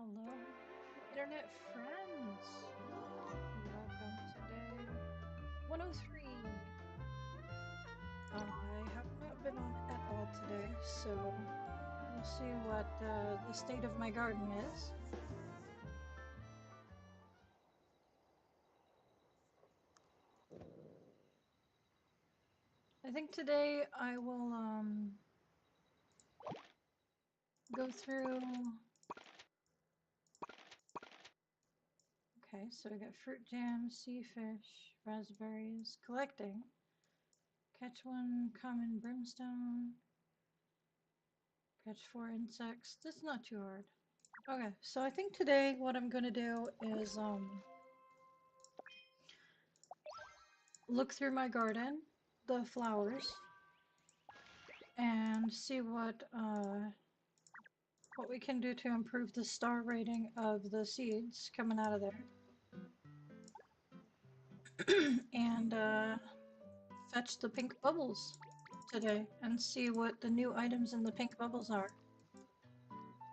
Hello, internet friends. Welcome to day 103. I have not been on at all today, so we'll see what the state of my garden is. I think today I will go through. Okay, so we got fruit jam, sea fish, raspberries, collecting, catch one common brimstone, catch 4 insects. That's not too hard. Okay, so I think today what I'm gonna do is look through my garden, the flowers, and see what we can do to improve the star rating of the seeds coming out of there. And fetch the pink bubbles today and see what the new items in the pink bubbles are.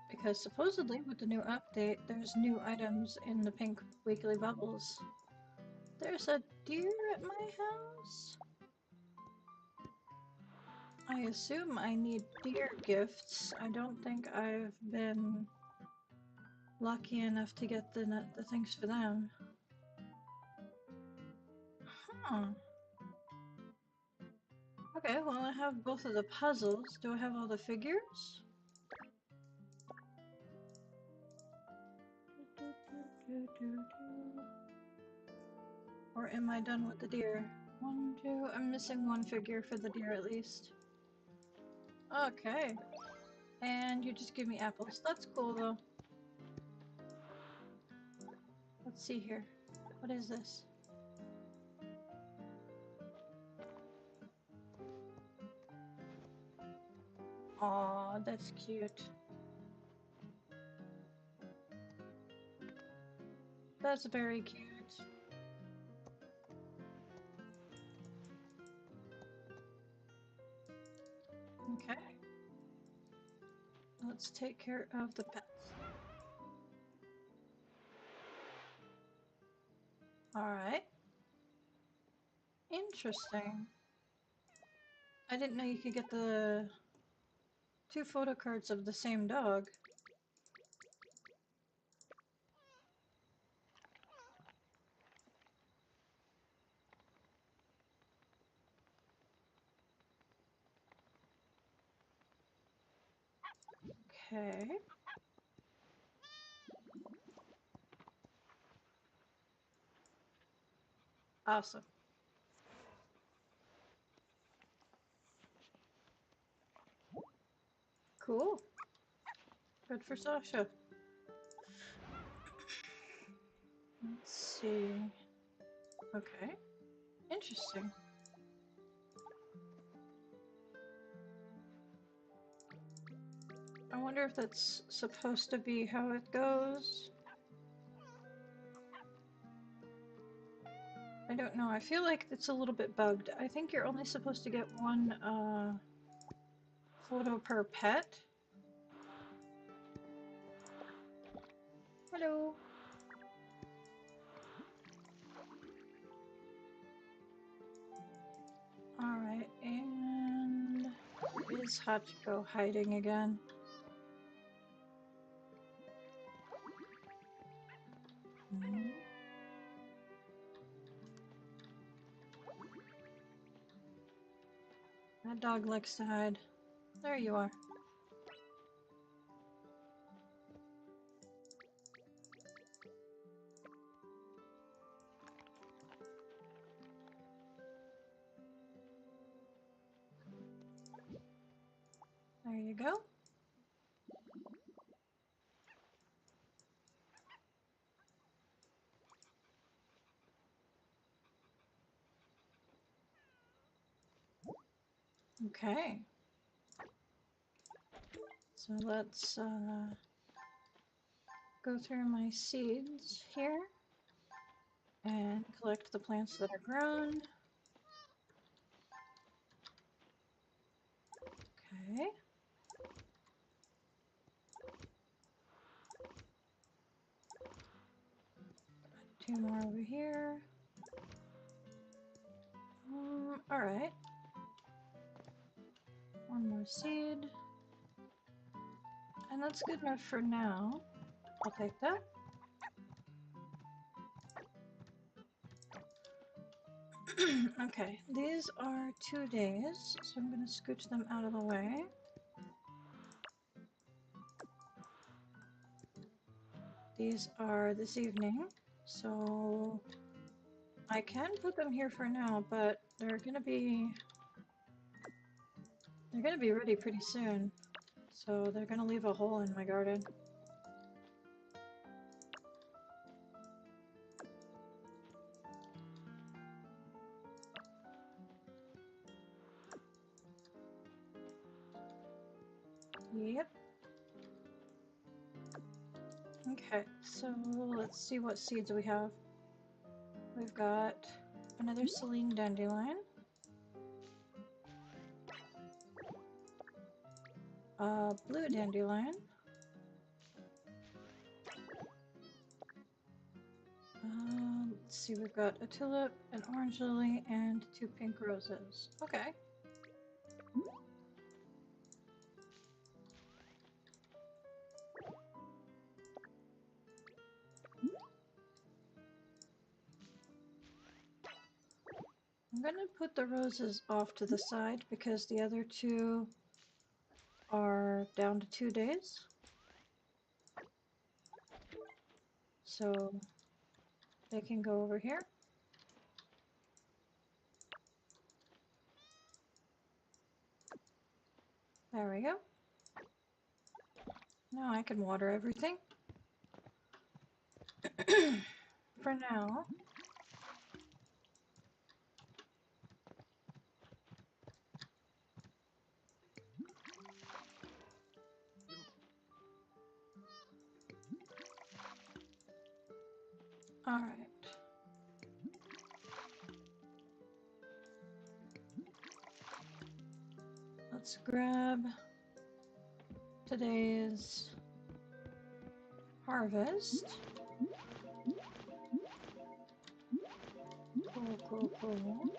Because supposedly with the new update, there's new items in the pink weekly bubbles. There's a deer at my house. I assume I need deer gifts. I don't think I've been lucky enough to get the things for them. Huh. Okay, well I have both of the puzzles. Do I have all the figures? Or am I done with the deer? 1, 2, I'm missing one figure for the deer at least. Okay. And you just give me apples. That's cool though. Let's see here. What is this? Aw, that's cute. That's very cute. Okay. Let's take care of the pets. Alright. Interesting. I didn't know you could get the 2 photo cards of the same dog. Okay. Awesome. Cool. Good for Sasha. Let's see. Okay. Interesting. I wonder if that's supposed to be how it goes. I don't know. I feel like it's a little bit bugged. I think you're only supposed to get one photo per pet. Hello. Alright, and where is Hachiko hiding again? That dog likes to hide. There you are. There you go. Okay. So let's go through my seeds here and collect the plants that are grown. Okay. 2 more over here. Alright. 1 more seed. And that's good enough for now. I'll take that. Okay, these are 2 days, so I'm going to scooch them out of the way. These are this evening, so I can put them here for now, but they're gonna be ready pretty soon. So they're gonna leave a hole in my garden. Yep. Okay, so let's see what seeds we have. We've got another Celine dandelion. Blue dandelion. Let's see, we've got a tulip, an orange lily, and 2 pink roses. Okay. I'm gonna put the roses off to the side because the other 2 are down to 2 days. So they can go over here. There we go. Now I can water everything. For now. Alright. Let's grab today's harvest. Cool, cool, cool.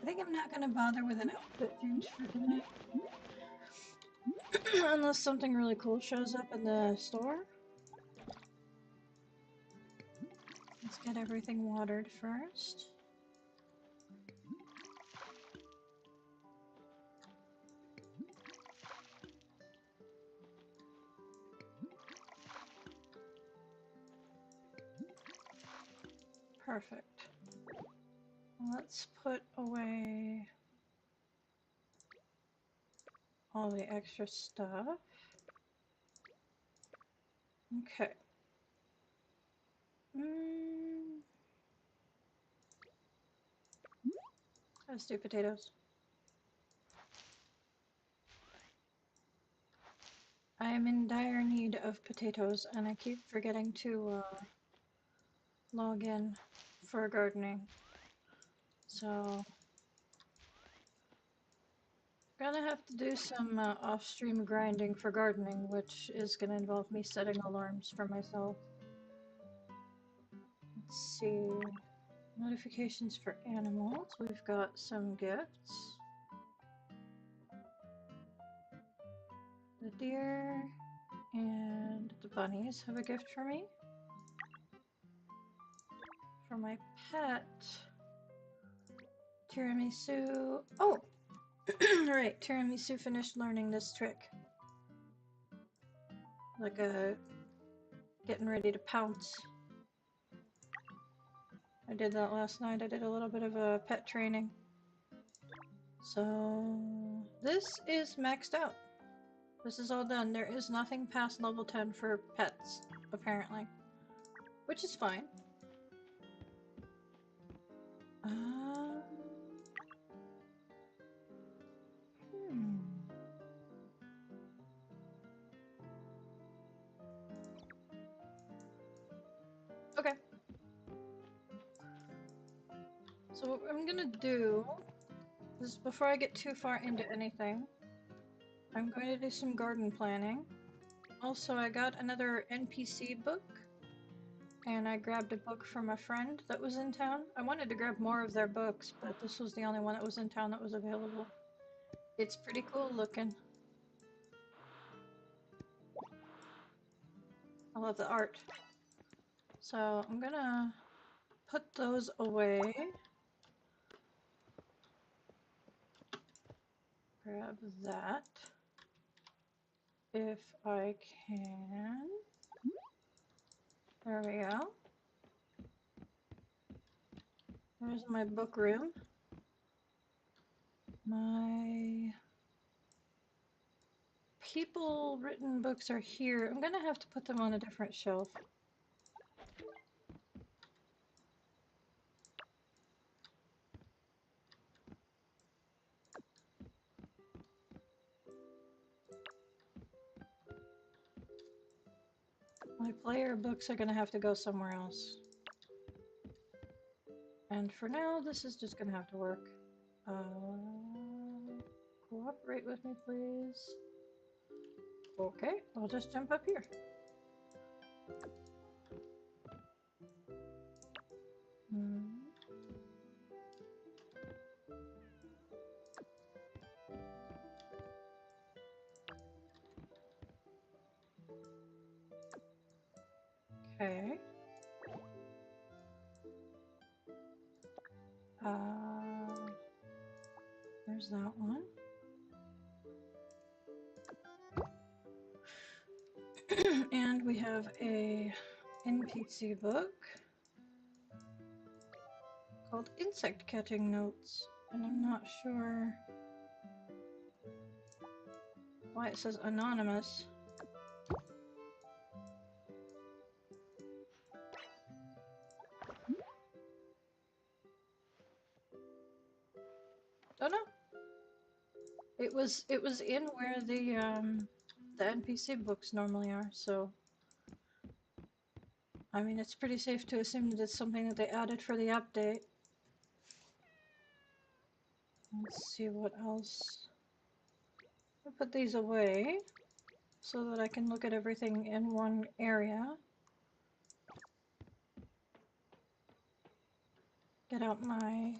I think I'm not gonna bother with an outfit change for tonight. Unless something really cool shows up in the store. Let's get everything watered first. Perfect. Let's put away all the extra stuff. Okay. Let's do potatoes. I am in dire need of potatoes, and I keep forgetting to log in for gardening. So, gonna have to do some off-stream grinding for gardening, which is gonna involve me setting alarms for myself. Let's see. Notifications for animals. We've got some gifts. The deer and the bunnies have a gift for me. For my pet, Tiramisu. Oh! Right, Tiramisu finished learning this trick. Like getting ready to pounce. I did that last night. I did a little bit of a pet training. So this is maxed out. This is all done. There is nothing past level 10 for pets, apparently. Which is fine. So what I'm gonna do is, before I get too far into anything, I'm going to do some garden planning. Also, I got another NPC book, and I grabbed a book from a friend that was in town. I wanted to grab more of their books, but this was the only one that was in town that was available. It's pretty cool looking. I love the art. So I'm gonna put those away. Grab that if I can. There we go. There's my book room. My people written books are here. I'm gonna have to put them on a different shelf. My player books are gonna have to go somewhere else. And for now, this is just gonna have to work. Cooperate with me, please. Okay, I'll just jump up here. Okay. There's that one. And we have a NPC book called Insect Catching Notes. And I'm not sure why it says anonymous. Don't know. It was in where the NPC books normally are, so I mean it's pretty safe to assume that it's something that they added for the update. Let's see what else. I'll put these away so that I can look at everything in one area. Get out my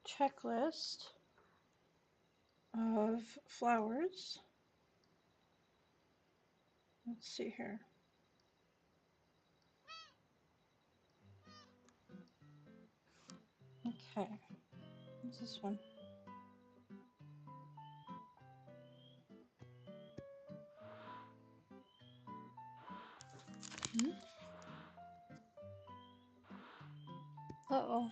checklist of flowers. Let's see here. Okay, what's this one? Uh-oh.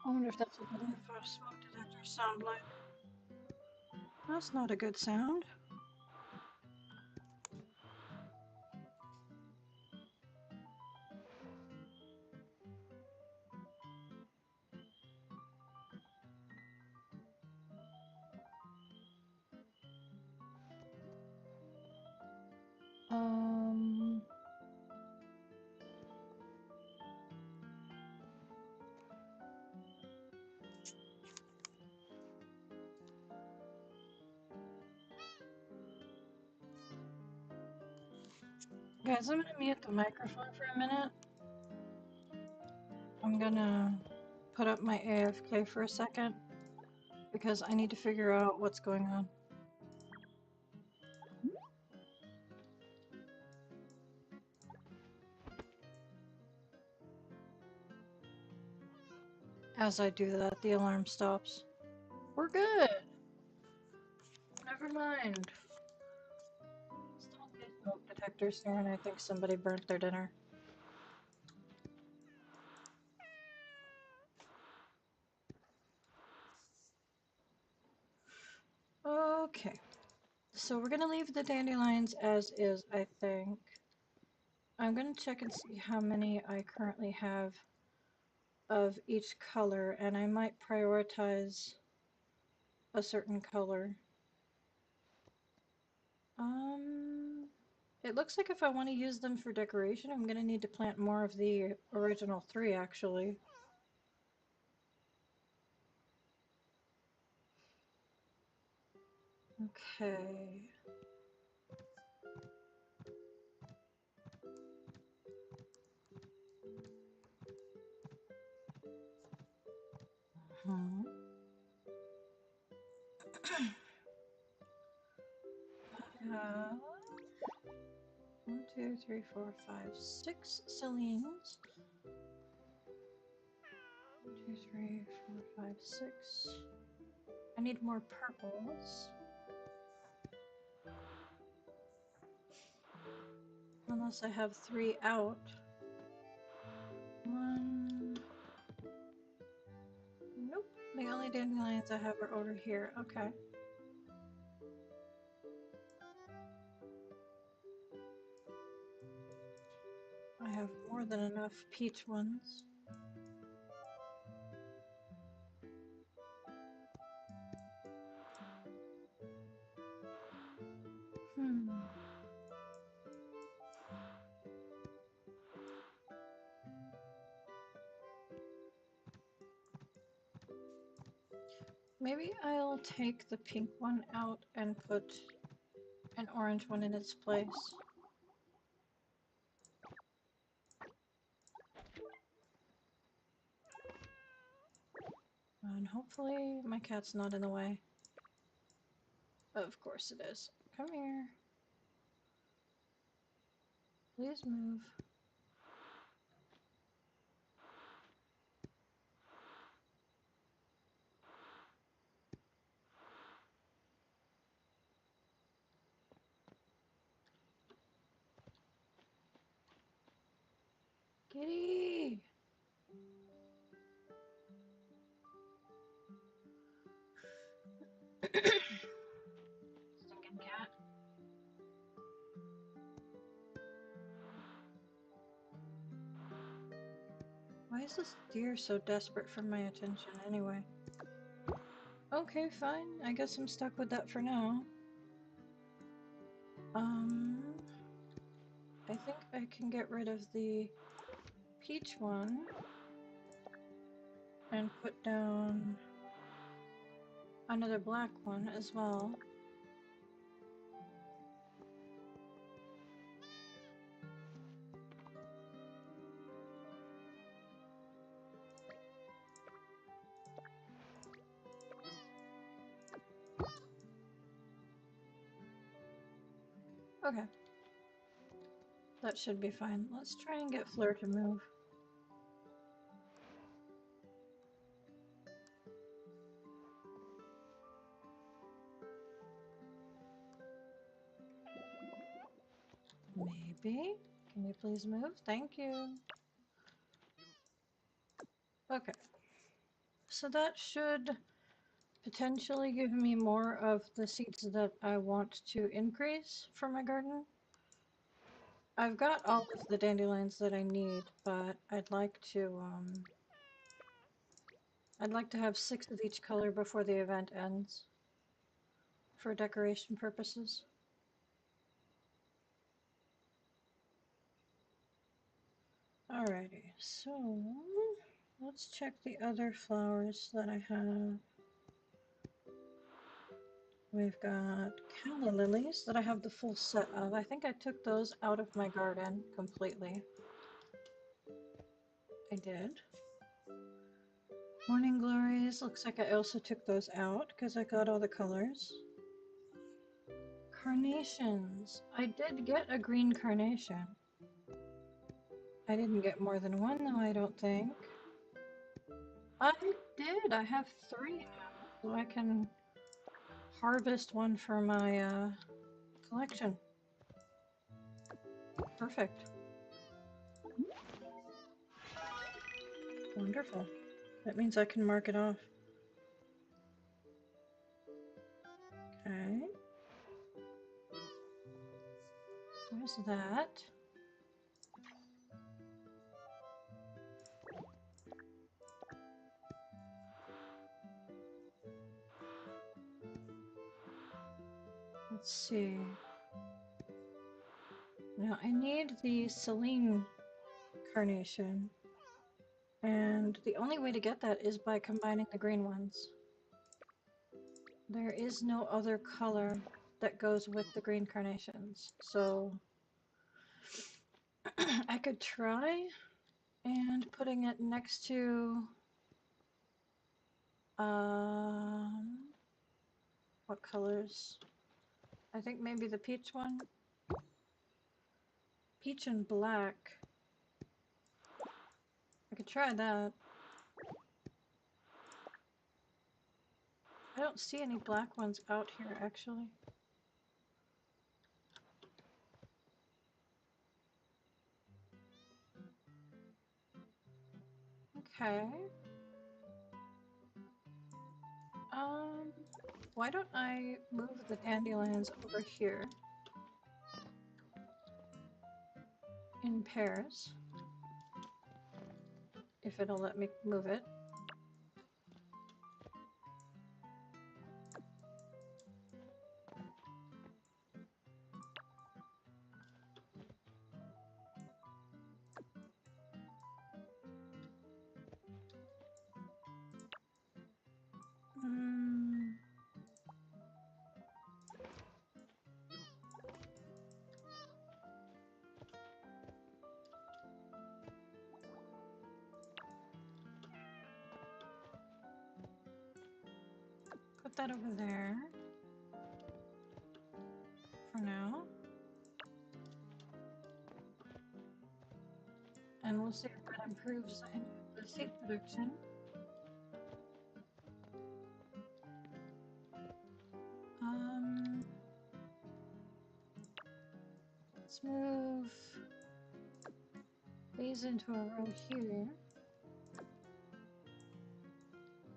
I wonder if that's what the smoke detectors sound like. That's not a good sound. Guys, I'm gonna mute the microphone for a minute. I'm gonna put up my AFK for a second because I need to figure out what's going on. As I do that, the alarm stops. We're good. Never mind. Still see smoke detectors here, and I think somebody burnt their dinner. Okay. So we're gonna leave the dandelions as is, I think. I'm gonna check and see how many I currently have of each color, and I might prioritize a certain color. It looks like if I want to use them for decoration, I'm going to need to plant more of the original 3, actually. Okay. Hmm. I have 1, 2, 3, 4, 5, 6 Celines. 1, 2, 3, 4, 5, 6. I need more purples. Unless I have 3 out. 1. Nope. The only dandelions I have are over here. Okay. I have more than enough peach ones. Hmm. Maybe I'll take the pink one out and put an orange one in its place. And hopefully my cat's not in the way. Of course it is. Come here. Please move. Kitty! Stinking cat. Why is this deer so desperate for my attention anyway? Okay, fine. I guess I'm stuck with that for now. I think I can get rid of the peach one and put down another black one as well. Okay. That should be fine. Let's try and get Fleur to move. Maybe. Can you please move? Thank you. Okay. So that should potentially give me more of the seeds that I want to increase for my garden. I've got all of the dandelions that I need, but I'd like to have 6 of each color before the event ends for decoration purposes. Alrighty, so let's check the other flowers that I have. We've got calla lilies that I have the full set of. I think I took those out of my garden completely. I did. Morning glories, looks like I also took those out because I got all the colors. Carnations. I did get a green carnation. I didn't get more than one though, I don't think. I did. I have 3 now, so I can harvest one for my collection. Perfect. Wonderful. That means I can mark it off. Okay. There's that. Let's see. Now I need the Celine carnation, and the only way to get that is by combining the green ones. There is no other color that goes with the green carnations, so I could try and putting it next to what colors? I think maybe the peach one. Peach and black. I could try that. I don't see any black ones out here, actually. Okay. Why don't I move the dandelions over here in pairs, if it'll let me move it. Put that over there for now. And we'll see if that improves the seed production. Let's move these into a row here.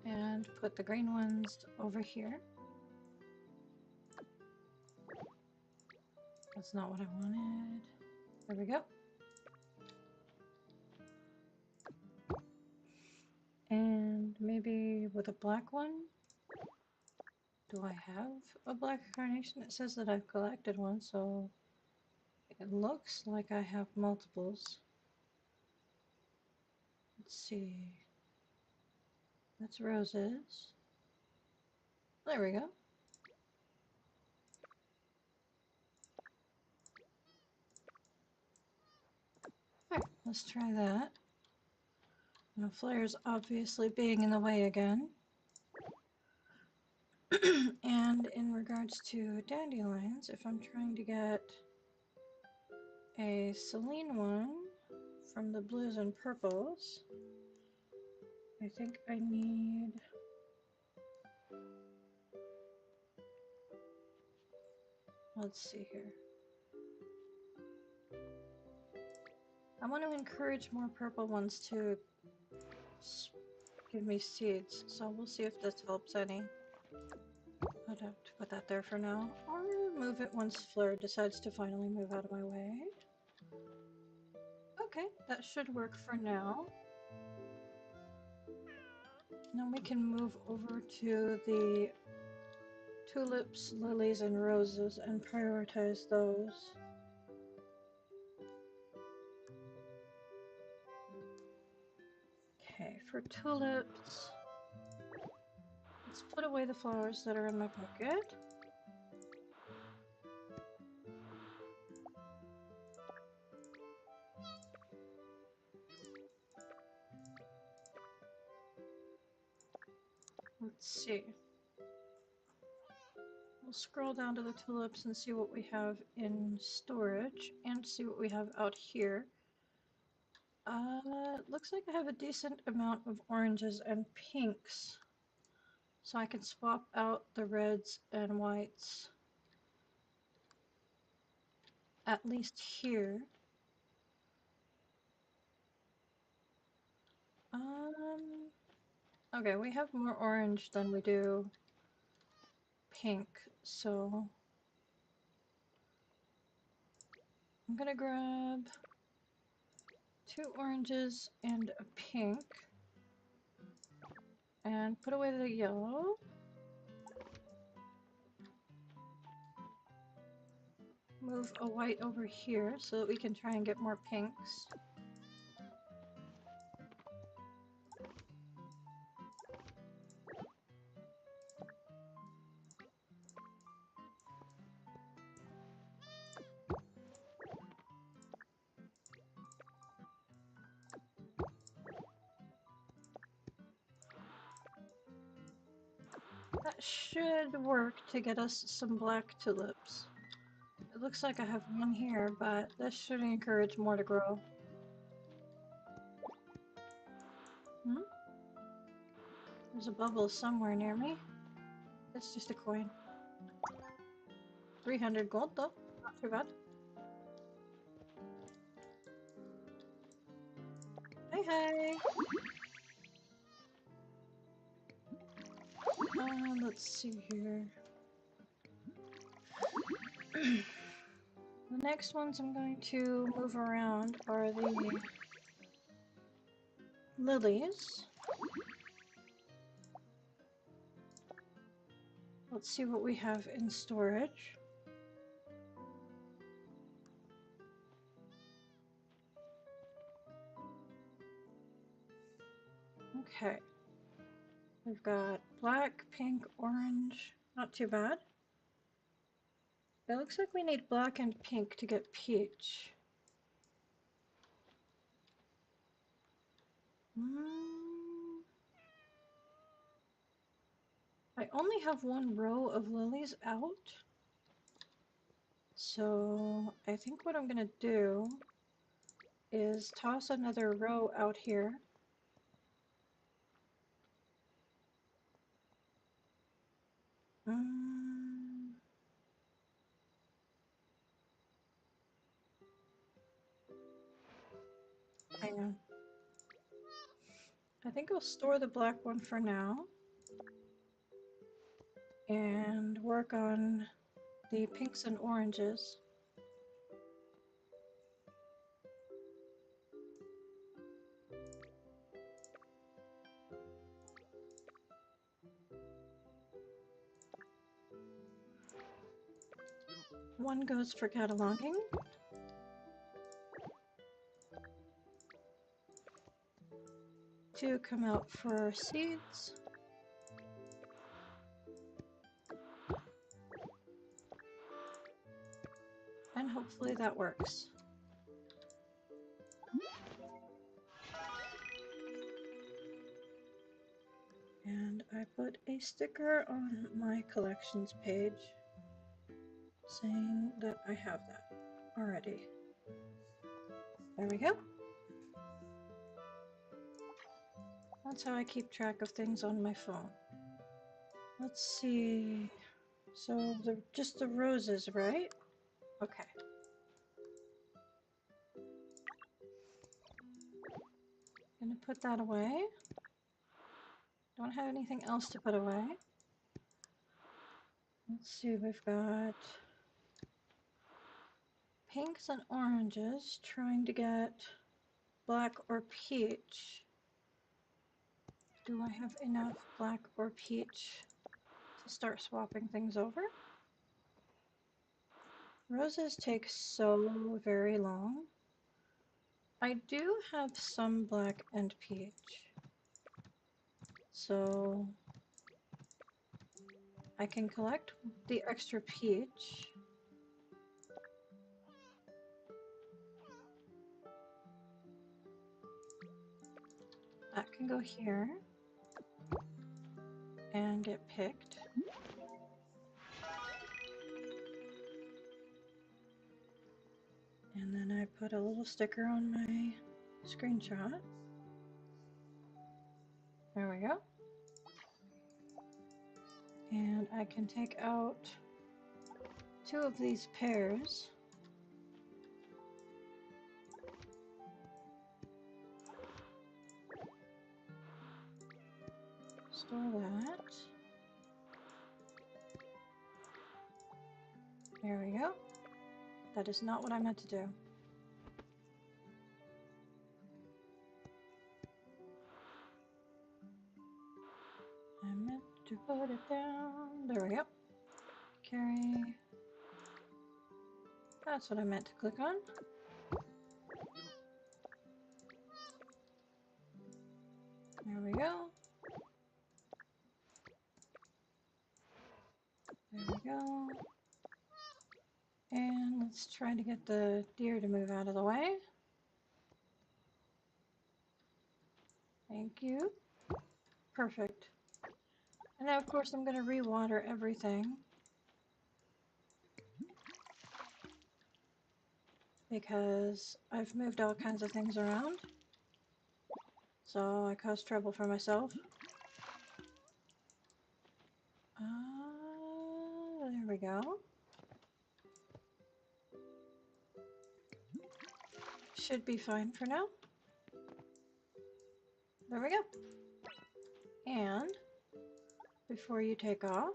And put the green ones over here. That's not what I wanted. There we go. And maybe with a black one? Do I have a black carnation? It says that I've collected one, so it looks like I have multiples. Let's see. That's roses. There we go. Alright, let's try that. Now flares obviously being in the way again. And in regards to dandelions, if I'm trying to get a Celine one from the blues and purples, I think I need... Let's see here. I want to encourage more purple ones to give me seeds, so we'll see if this helps any. I'd have to put that there for now, or move it once Fleur decides to finally move out of my way. Okay, that should work for now. Now we can move over to the tulips, lilies, and roses and prioritize those. Okay, for tulips, let's put away the flowers that are in my bucket. Let's see. We'll scroll down to the tulips and see what we have in storage and see what we have out here. Looks like I have a decent amount of oranges and pinks. So I can swap out the reds and whites. At least here. Okay, we have more orange than we do pink, so I'm gonna grab 2 oranges and a pink and put away the yellow. move a white over here so that we can try and get more pinks. That should work to get us some black tulips. It looks like I have one here, but this should encourage more to grow. Hmm? There's a bubble somewhere near me. It's just a coin. 300 gold though, not too bad. Hey, hey! Let's see here. The next ones I'm going to move around are the lilies. Let's see what we have in storage. Okay. We've got black, pink, orange. Not too bad. It looks like we need black and pink to get peach. I only have one row of lilies out. So I think what I'm going to do is toss another row out here. Hang on. I think I'll store the black one for now and work on the pinks and oranges. One goes for cataloging. Two come out for seeds. And hopefully that works. And I put a sticker on my collections page saying that I have that already. There we go. That's how I keep track of things on my phone. Let's see. So just the roses, right? Okay. Gonna put that away. Don't have anything else to put away. Let's see, we've got pinks and oranges trying to get black or peach. Do I have enough black or peach to start swapping things over? Roses take so very long. I do have some black and peach, so I can collect the extra peach. That can go here and get picked. And then I put a little sticker on my screenshot. There we go. And I can take out two of these pears. Store that. There we go. That is not what I meant to do. I meant to put it down. There we go. Carry. That's what I meant to click on. There we go. There we go. And let's try to get the deer to move out of the way. Thank you. Perfect. And now, of course, I'm going to re-water everything. Because I've moved all kinds of things around. So I caused trouble for myself. There we go. Should be fine for now. There we go. And before you take off,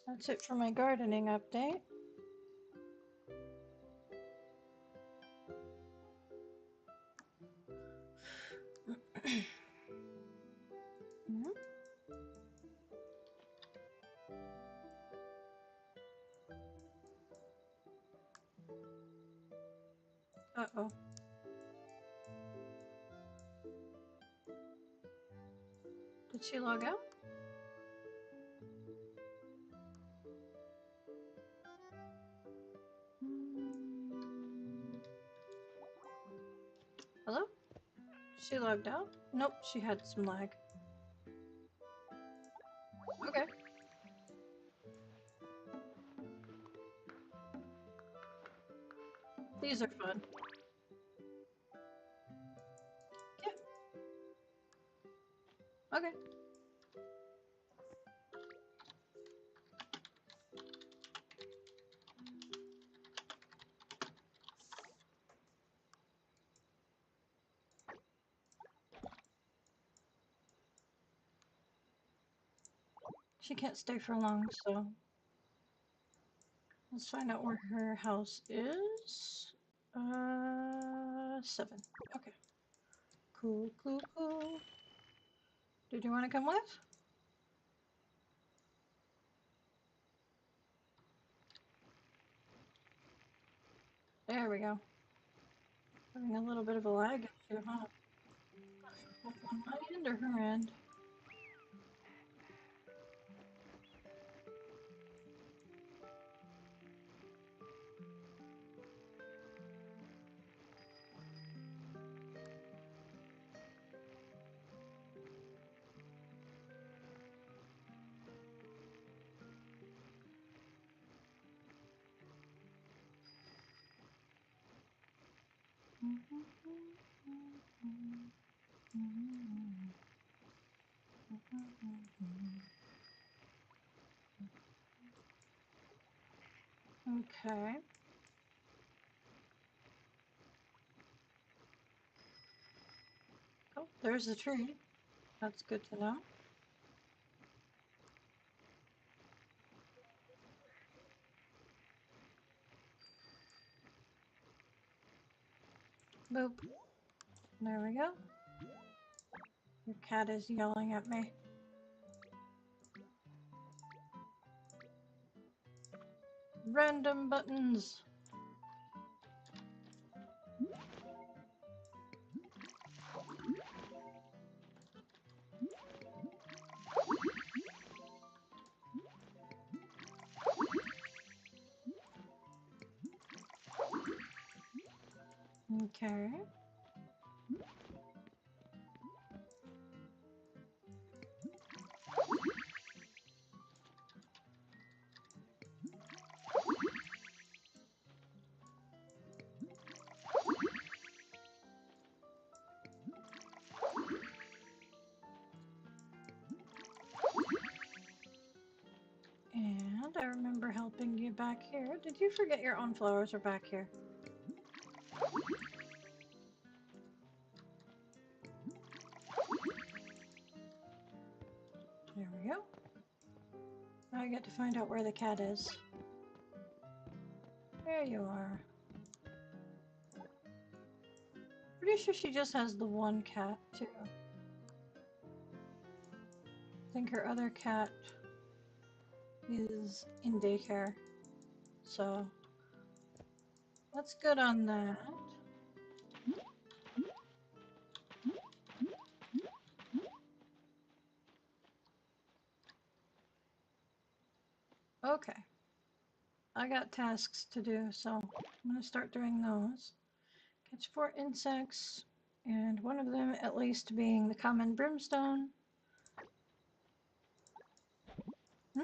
that's it for my gardening update. Uh-oh. Did she log out? Hello? She logged out? Nope, she had some lag. Okay. These are fun. Yeah. Okay. She can't stay for long, so let's find out where her house is. 7. Okay. Cool, cool, cool. Did you want to come with? There we go. Having a little bit of a lag issue, huh? Both on my end or her end? Okay. Oh, there's the tree. That's good to know. Boop. There we go. Your cat is yelling at me. Random buttons. Okay. And I remember helping you back here. Did you forget your own flowers are back here? There we go. Now I get to find out where the cat is. There you are. Pretty sure she just has the one cat, too. I think her other cat is in daycare. So that's good on that. Okay. I got tasks to do, so I'm going to start doing those. Catch 4 insects, and one of them at least being the common brimstone. Hmm?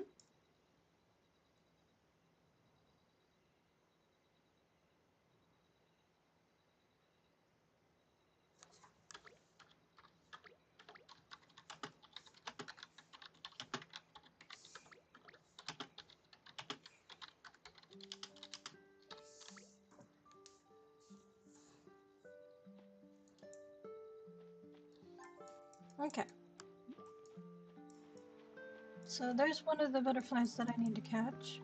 Okay. So there's one of the butterflies that I need to catch.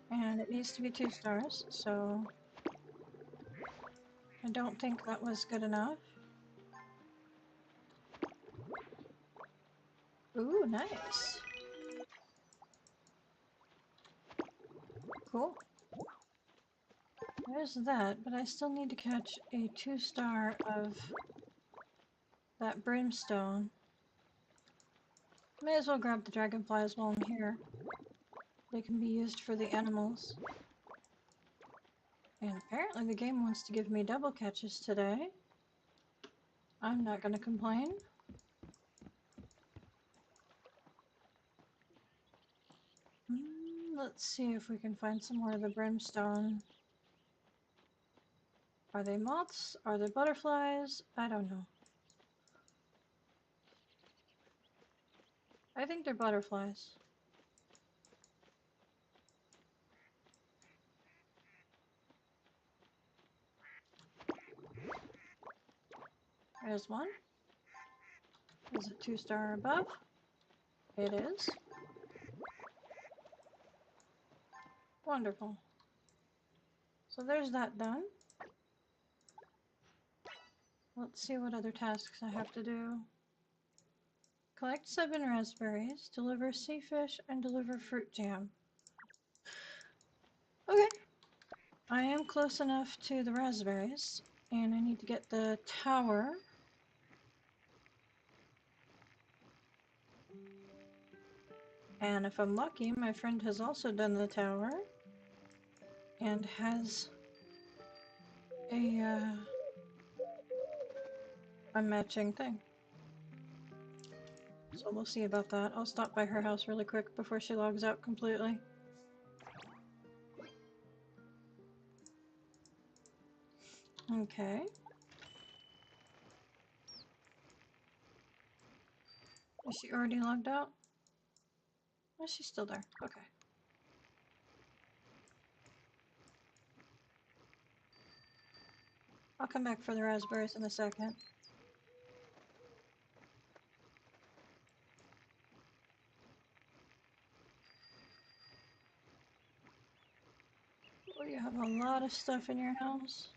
And it needs to be 2 stars, so I don't think that was good enough. Ooh, nice. Cool. There's that, but I still need to catch a 2-star of that brimstone. May as well grab the dragonflies while I'm here. They can be used for the animals. And apparently the game wants to give me double catches today. I'm not gonna complain. Let's see if we can find some more of the brimstone. Are they moths? Are they butterflies? I don't know. I think they're butterflies. There's one. Is it 2-star above? It is. Wonderful. So there's that done. Let's see what other tasks I have to do. Collect 7 raspberries, deliver sea fish, and deliver fruit jam. Okay. I am close enough to the raspberries, and I need to get the tower. And if I'm lucky, my friend has also done the tower and has a matching thing. So we'll see about that. I'll stop by her house really quick before she logs out completely. Okay. Is she already logged out? Oh, she's still there. Okay. I'll come back for the raspberries in a second. Oh, you have a lot of stuff in your house.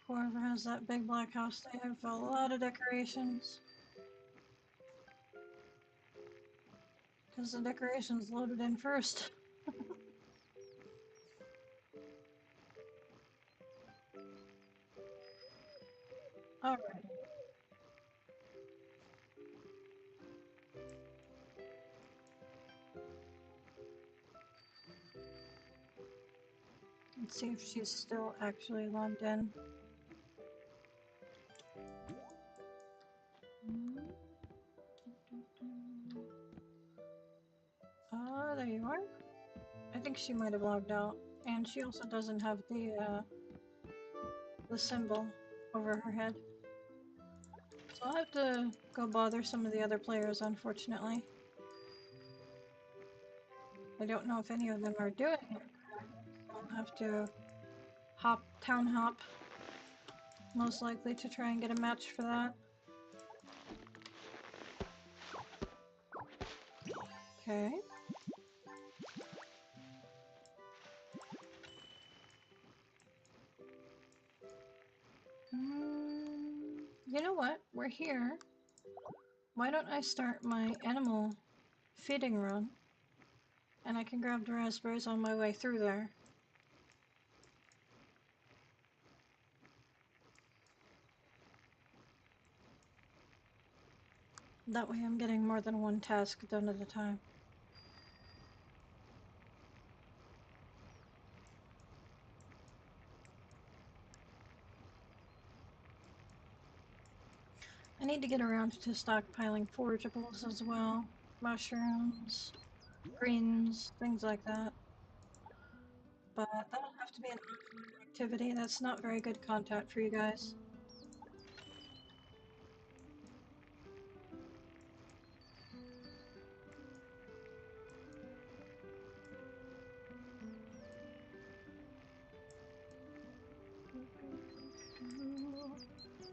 Whoever has that big black house, they have a lot of decorations. Because the decorations loaded in first. Alright. Let's see if she's still actually logged in. There you are. I think she might have logged out. And she also doesn't have the symbol over her head. So I'll have to go bother some of the other players, unfortunately. I don't know if any of them are doing it. I'll have to town hop, most likely, to try and get a match for that. Okay. You know what? We're here. Why don't I start my animal feeding run? And I can grab the raspberries on my way through there. That way I'm getting more than one task done at a time. I need to get around to stockpiling forageables as well. Mushrooms, greens, things like that. But that'll have to be an offline activity. That's not very good content for you guys.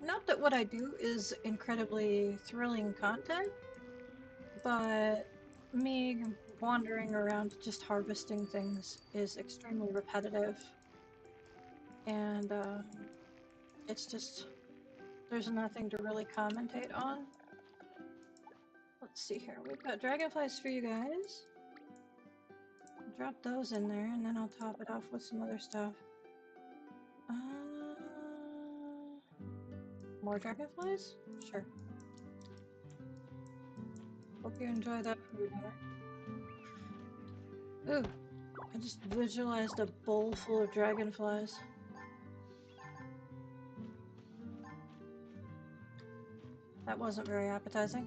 Not that what I do is incredibly thrilling content, but me wandering around just harvesting things is extremely repetitive. And it's just, there's nothing to really commentate on. Let's see here, we've got dragonflies for you guys. Drop those in there and then I'll top it off with some other stuff. More dragonflies? Sure. Hope you enjoy that food dinner. Ooh, I just visualized a bowl full of dragonflies. That wasn't very appetizing.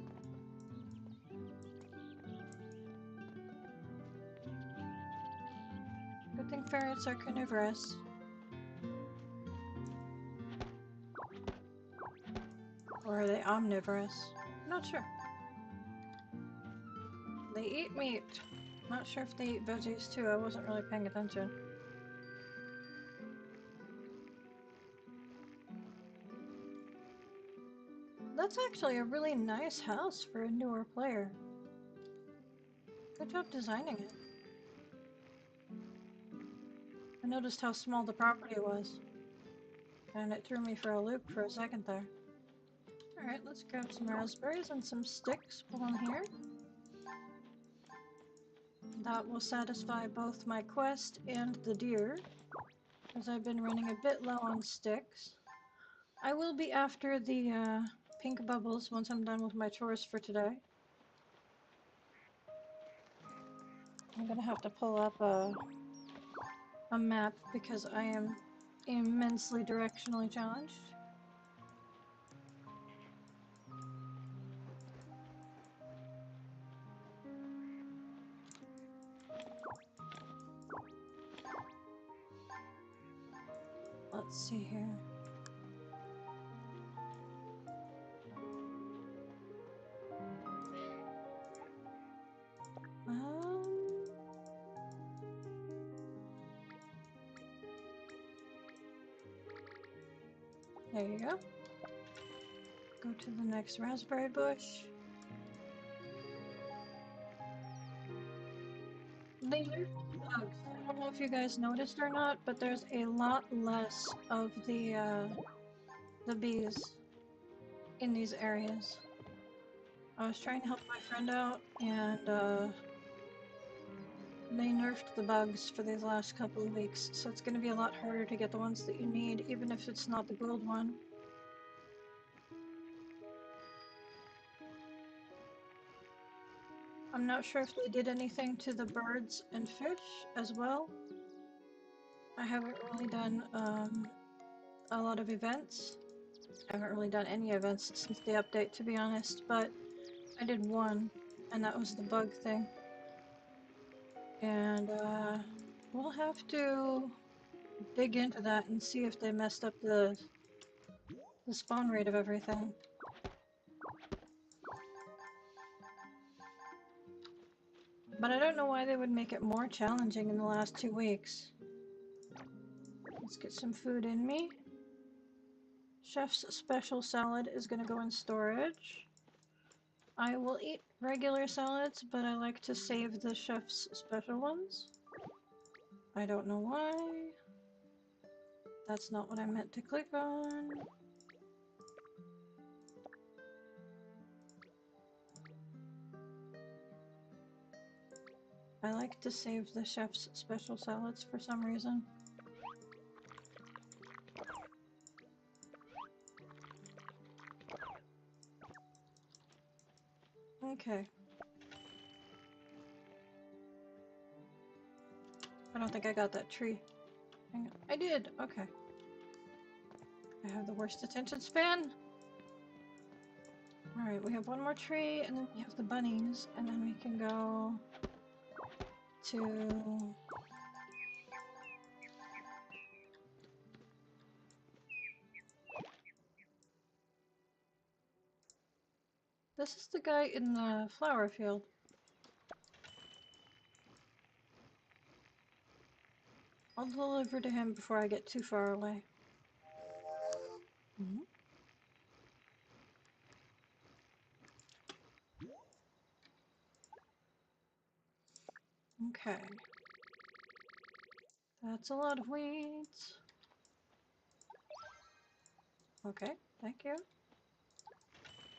Good thing ferrets are carnivorous. Or are they omnivorous? Not sure. They eat meat. Not sure if they eat veggies too. I wasn't really paying attention. That's actually a really nice house for a newer player. Good job designing it. I noticed how small the property was, and it threw me for a loop for a second there. Alright, let's grab some raspberries and some sticks while I'm here. That will satisfy both my quest and the deer, as I've been running a bit low on sticks. I will be after the pink bubbles once I'm done with my chores for today. I'm gonna have to pull up a map because I am immensely directionally challenged. Let's see here. There you go. Go to the next raspberry bush. They nerfed the bugs. I don't know if you guys noticed or not, but there's a lot less of the bees in these areas. I was trying to help my friend out, and they nerfed the bugs for these last couple of weeks, so it's going to be a lot harder to get the ones that you need, even if it's not the gold one. I'm not sure if they did anything to the birds and fish as well. I haven't really done a lot of events. I haven't really done any events since the update, to be honest, but I did one, and that was the bug thing. And we'll have to dig into that and see if they messed up the spawn rate of everything. But I don't know why they would make it more challenging in the last 2 weeks. Let's get some food in me. Chef's special salad is going to go in storage. I will eat regular salads, but I like to save the chef's special ones. I don't know why. That's not what I meant to click on. I like to save the chef's special salads for some reason. Okay. I don't think I got that tree. Hang on. I did! Okay. I have the worst attention span! Alright, we have one more tree, and then we have the bunnies, and then we can go to... This is the guy in the flower field. I'll deliver to him before I get too far away. Mm-hmm. Okay. That's a lot of weeds. Okay, thank you.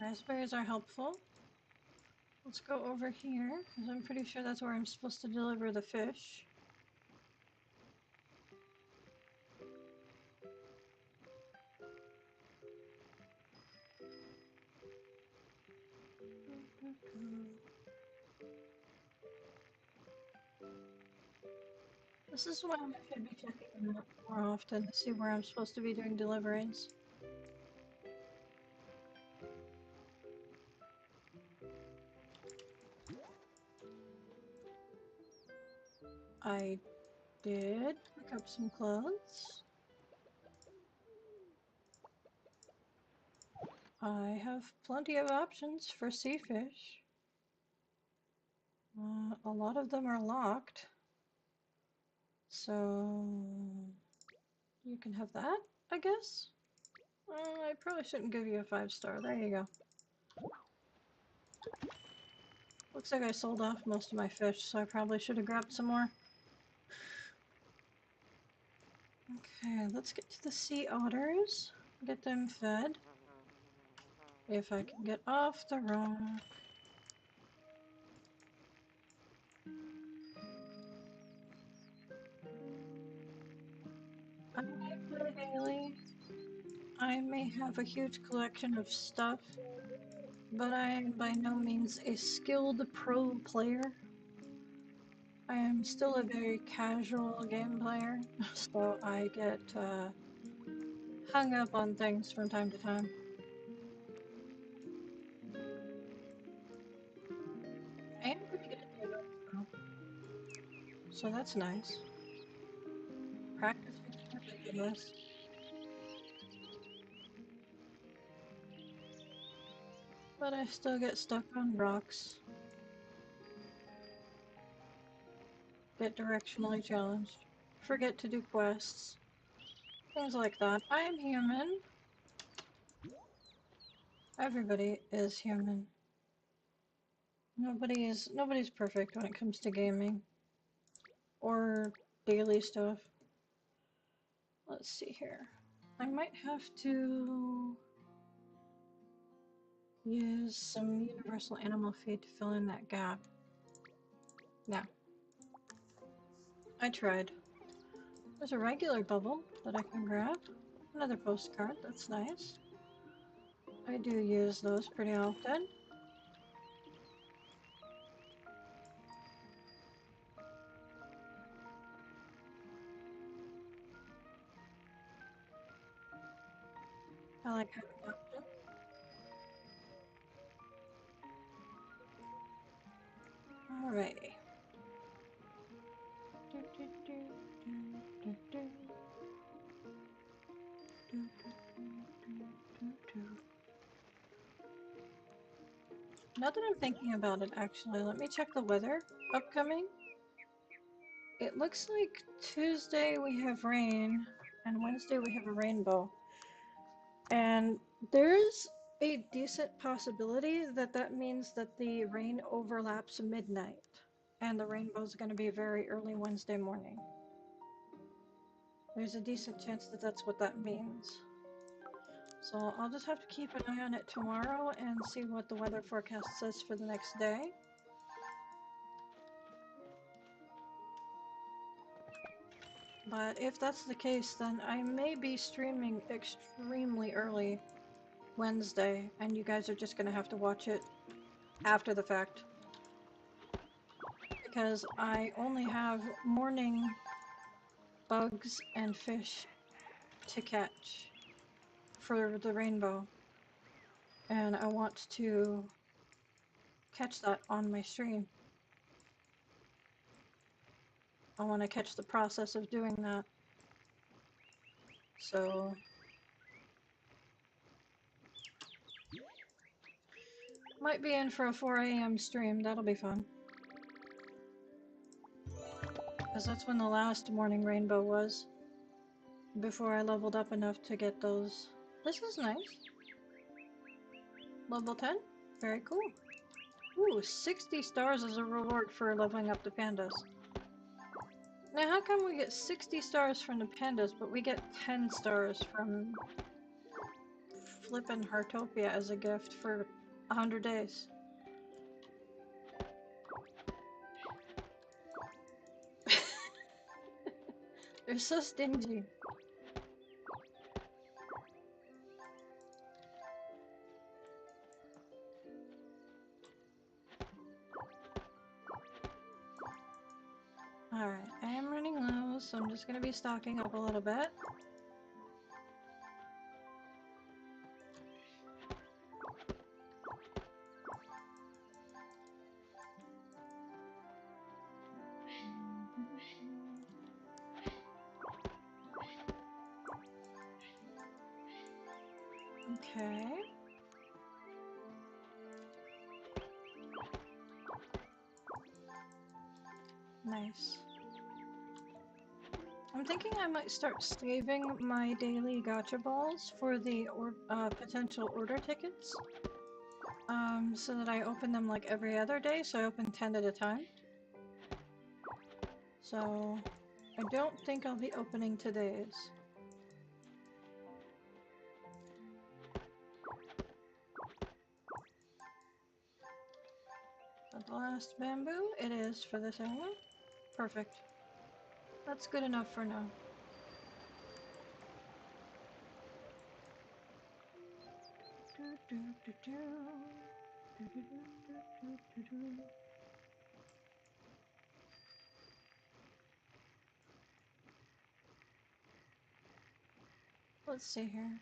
Raspberries are helpful. Let's go over here, because I'm pretty sure that's where I'm supposed to deliver the fish. This is why I should be checking them out more often to see where I'm supposed to be doing deliveries. I did pick up some clothes. I have plenty of options for sea fish. A lot of them are locked. So you can have that, I guess? I probably shouldn't give you a 5-star. There you go. Looks like I sold off most of my fish, so I probably should have grabbed some more. Okay, let's get to the sea otters. Get them fed. If I can get off the rock. I may play daily. I may have a huge collection of stuff, but I am by no means a skilled pro player. I am still a very casual game player, so I get hung up on things from time to time. I am pretty good at the adults though, so that's nice. Practice makes perfect, I guess. But I still get stuck on rocks. Get directionally challenged. Forget to do quests. Things like that. I'm human. Everybody is human. Nobody's perfect when it comes to gaming. Or daily stuff. Let's see here. I might have to use some universal animal feed to fill in that gap. No. I tried. There's a regular bubble that I can grab. Another postcard, that's nice. I do use those pretty often. I like Heartopia. Alrighty. Now that I'm thinking about it, actually, let me check the weather upcoming. It looks like Tuesday we have rain, and Wednesday we have a rainbow. And there's a decent possibility that that means that the rain overlaps midnight, and the rainbow's going to be very early Wednesday morning. There's a decent chance that that's what that means. So I'll just have to keep an eye on it tomorrow and see what the weather forecast says for the next day. But if that's the case, then I may be streaming extremely early Wednesday, and you guys are just gonna have to watch it after the fact. Because I only have morning bugs and fish to catch for the rainbow. And I want to catch that on my stream. I want to catch the process of doing that. So might be in for a 4 a.m. stream. That'll be fun. Because that's when the last morning rainbow was. Before I leveled up enough to get those. This is nice. Level 10? Very cool. Ooh, 60 stars as a reward for leveling up the pandas. Now how come we get 60 stars from the pandas, but we get 10 stars from flippin' Heartopia as a gift for 100 days? They're so stingy. Alright, I am running low, so I'm just gonna be stocking up a little bit. Okay. Nice. I'm thinking I might start saving my daily gacha balls for the potential order tickets. So that I open them like every other day, so I open 10 at a time. So I don't think I'll be opening today's. But the last bamboo, it is for this area. Perfect. That's good enough for now. Let's see here.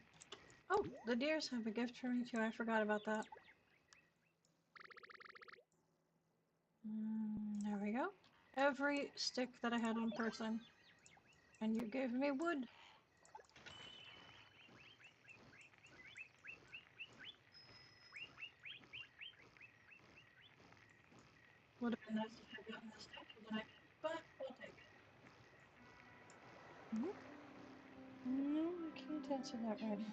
Oh, the deers have a gift for me too. I forgot about that. There we go. Every stick that I had on person. And you gave me wood. Would have been nice if I had gotten the stick, but I didn't. But I'll take it. No, I can't answer that right now.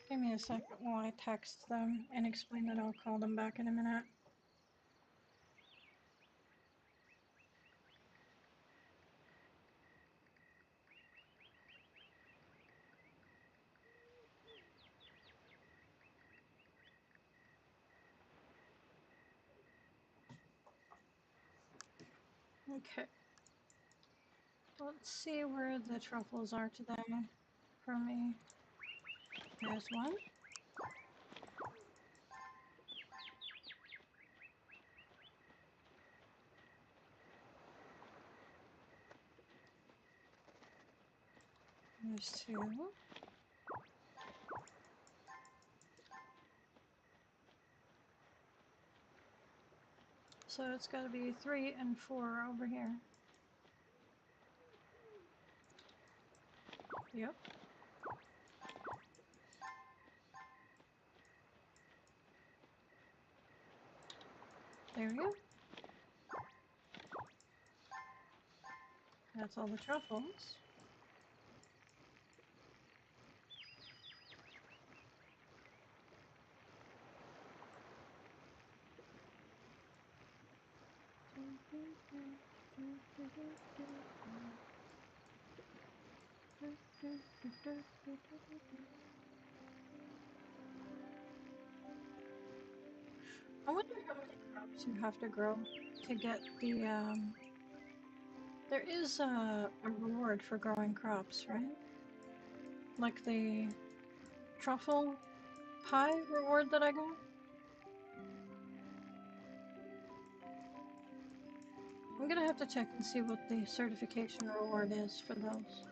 Give me a second while I text them and explain that I'll call them back in a minute. Okay. Let's see where the truffles are today for me. There's one. There's two. So it's gotta be 3 and 4 over here. Yep. There we go. That's all the truffles. I wonder how many crops you have to grow to get the, there is a reward for growing crops, right? Like the truffle pie reward that I got? I'm gonna have to check and see what the certification reward is for those.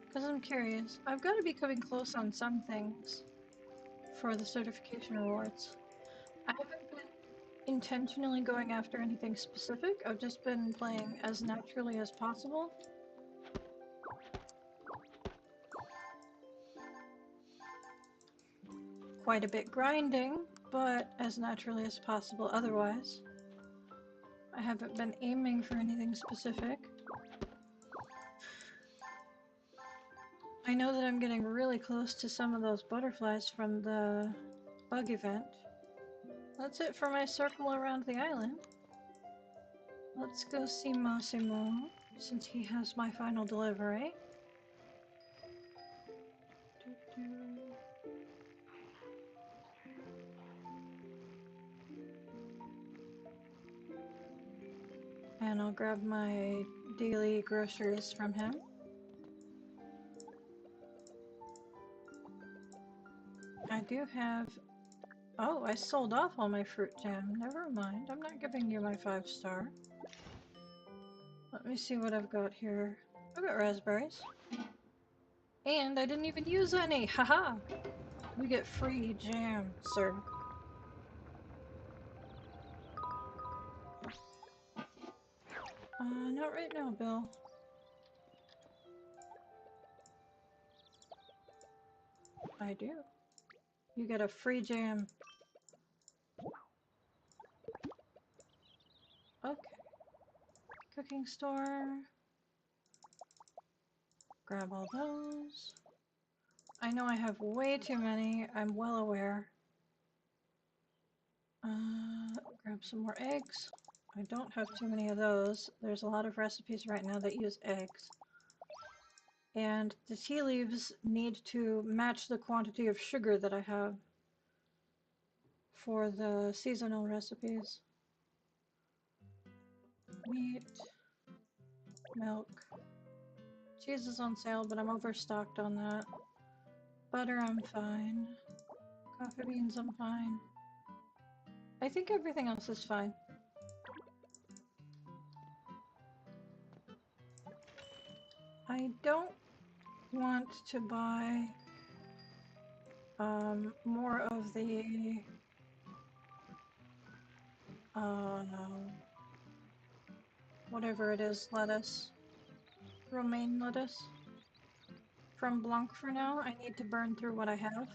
Because I'm curious. I've got to be coming close on some things for the certification rewards. I haven't been intentionally going after anything specific. I've just been playing as naturally as possible. Quite a bit grinding, but as naturally as possible otherwise. I haven't been aiming for anything specific. I know that I'm getting really close to some of those butterflies from the bug event. That's it for my circle around the island. Let's go see Massimo, since he has my final delivery. And I'll grab my daily groceries from him. I do have... Oh, I sold off all my fruit jam. Never mind, I'm not giving you my 5-star. Let me see what I've got here. I've got raspberries. And I didn't even use any! Haha! We get free jam, sir. Not right now, Bill. I do. You get a free jam. Okay. Cooking store. Grab all those. I know I have way too many, I'm well aware. Grab some more eggs. I don't have too many of those. There's a lot of recipes right now that use eggs. And the tea leaves need to match the quantity of sugar that I have for the seasonal recipes. Meat, milk. Cheese is on sale, but I'm overstocked on that. Butter, I'm fine. Coffee beans, I'm fine. I think everything else is fine. I don't want to buy more of the whatever it is, lettuce. Romaine lettuce. From Blanc for now. I need to burn through what I have.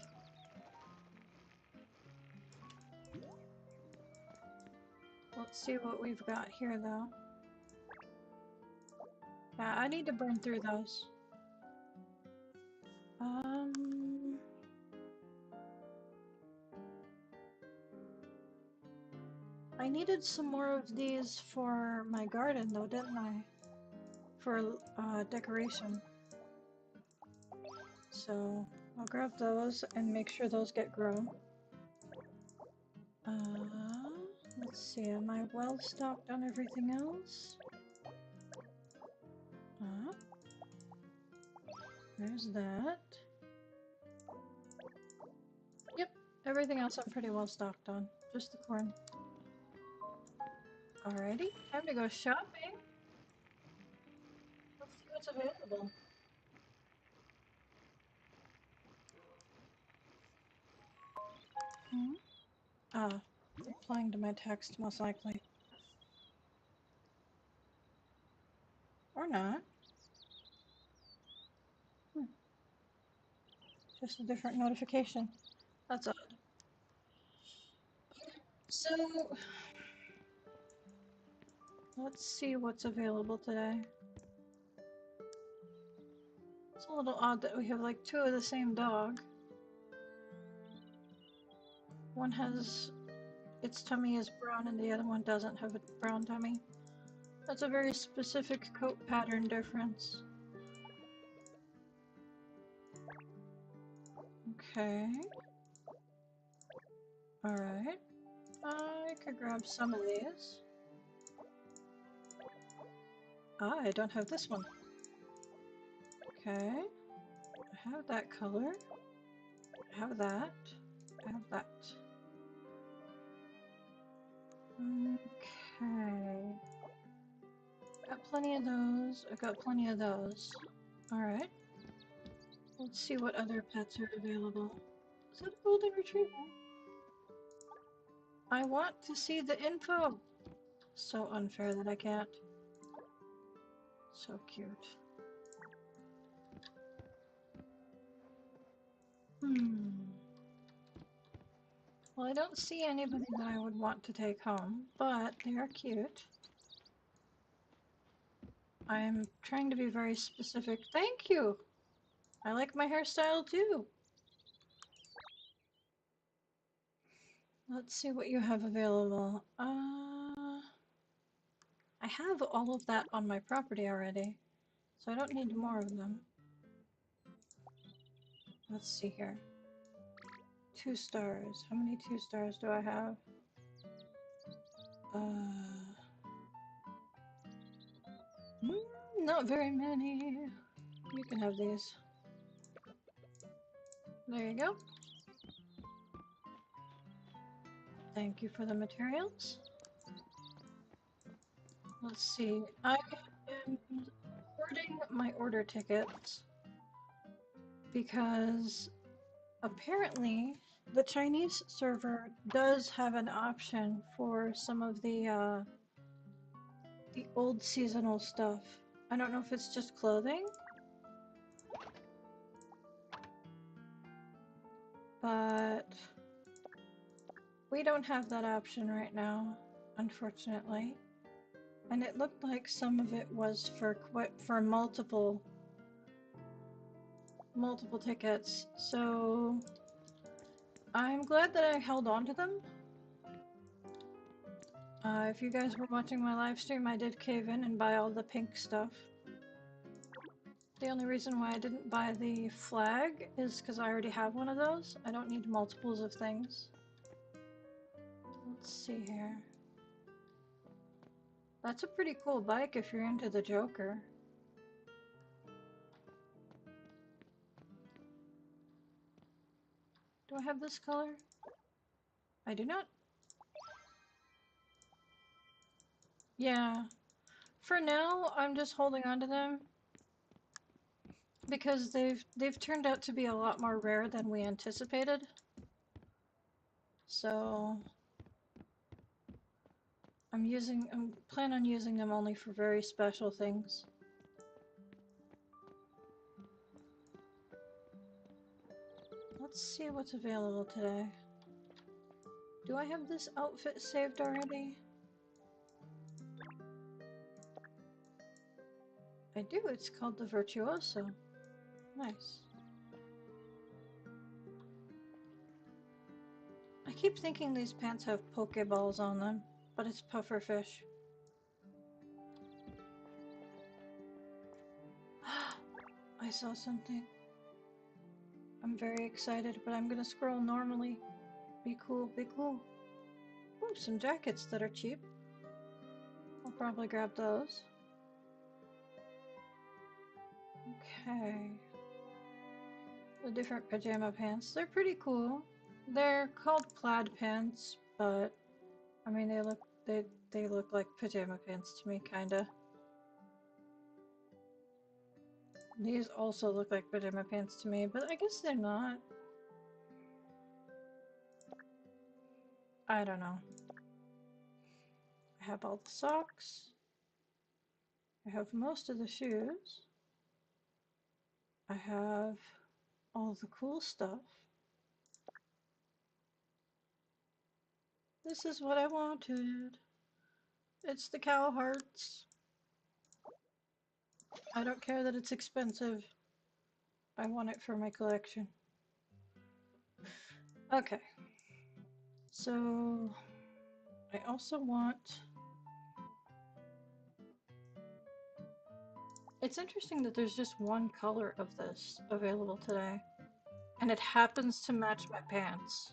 Let's see what we've got here though. Yeah, I need to burn through those. I needed some more of these for my garden though, didn't I? For decoration. So I'll grab those and make sure those get grown. Let's see, am I well stocked on everything else? There's that. Yep, everything else I'm pretty well stocked on. Just the corn. Alrighty, time to go shopping. Let's see what's available. Replying to my text, most likely. Or not. Just a different notification. That's odd. So, let's see what's available today. It's a little odd that we have like 2 of the same dog. One has its tummy is brown and the other one doesn't have a brown tummy. That's a very specific coat pattern difference. Okay. Alright. I could grab some of these. Ah, I don't have this one. Okay. I have that color. I have that. I have that. Okay. Got plenty of those. I've got plenty of those. Alright. Let's see what other pets are available. Is that a golden retriever? I want to see the info! So unfair that I can't. So cute. Well, I don't see anybody that I would want to take home, but they are cute. I'm trying to be very specific. Thank you! I like my hairstyle too! Let's see what you have available. I have all of that on my property already, so I don't need more of them. Let's see here. 2 stars. How many 2 stars do I have? Not very many. You can have these. There you go. Thank you for the materials. Let's see. I am hoarding my order tickets because apparently the Chinese server does have an option for some of the old seasonal stuff. I don't know if it's just clothing, but we don't have that option right now, unfortunately. And it looked like some of it was for multiple tickets. So I'm glad that I held on to them. If you guys were watching my live stream, I did cave in and buy all the pink stuff. The only reason why I didn't buy the flag is because I already have one of those. I don't need multiples of things. Let's see here. That's a pretty cool bike if you're into the Joker. Do I have this color? I do not. Yeah. For now, I'm just holding on to them because they've turned out to be a lot more rare than we anticipated. So I'm plan on using them only for very special things. Let's see what's available today. Do I have this outfit saved already? I do, it's called the Virtuoso. Nice. I keep thinking these pants have Pokeballs on them, but it's pufferfish. I saw something. I'm very excited, but I'm gonna scroll normally. Be cool, be cool. Ooh, some jackets that are cheap. I'll probably grab those. Okay. The different pajama pants. They're pretty cool. They're called plaid pants, but I mean they look like pajama pants to me, kinda. These also look like pajama pants to me, but I guess they're not. I don't know. I have all the socks. I have most of the shoes. I have all the cool stuff. This is what I wanted. It's the cow hearts. I don't care that it's expensive. I want it for my collection. Okay. So I also want... It's interesting that there's just one color of this available today. And it happens to match my pants.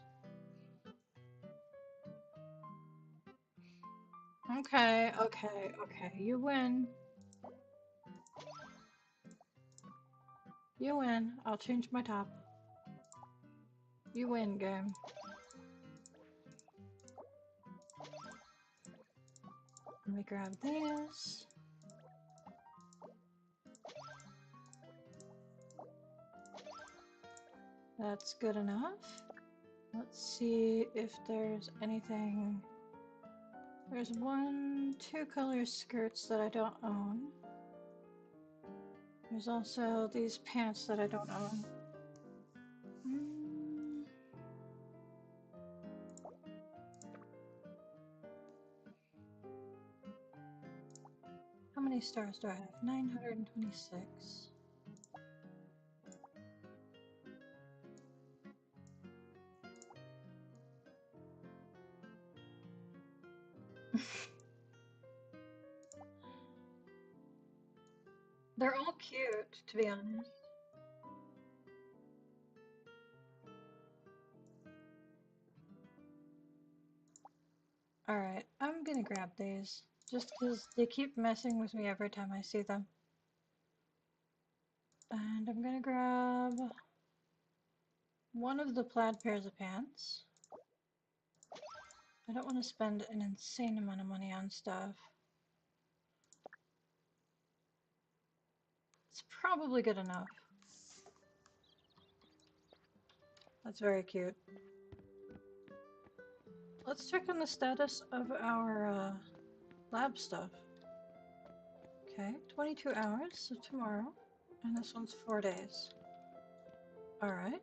Okay, okay, okay. You win. You win. I'll change my top. You win, game. Let me grab this. That's good enough. Let's see if there's anything. There's two color skirts that I don't own. There's also these pants that I don't own. How many stars do I have? 926. They're all cute, to be honest. Alright, I'm gonna grab these, just because they keep messing with me every time I see them. And I'm gonna grab one of the plaid pairs of pants. I don't want to spend an insane amount of money on stuff. It's probably good enough. That's very cute. Let's check on the status of our lab stuff. Okay, 22 hours, so tomorrow. And this one's 4 days. Alright.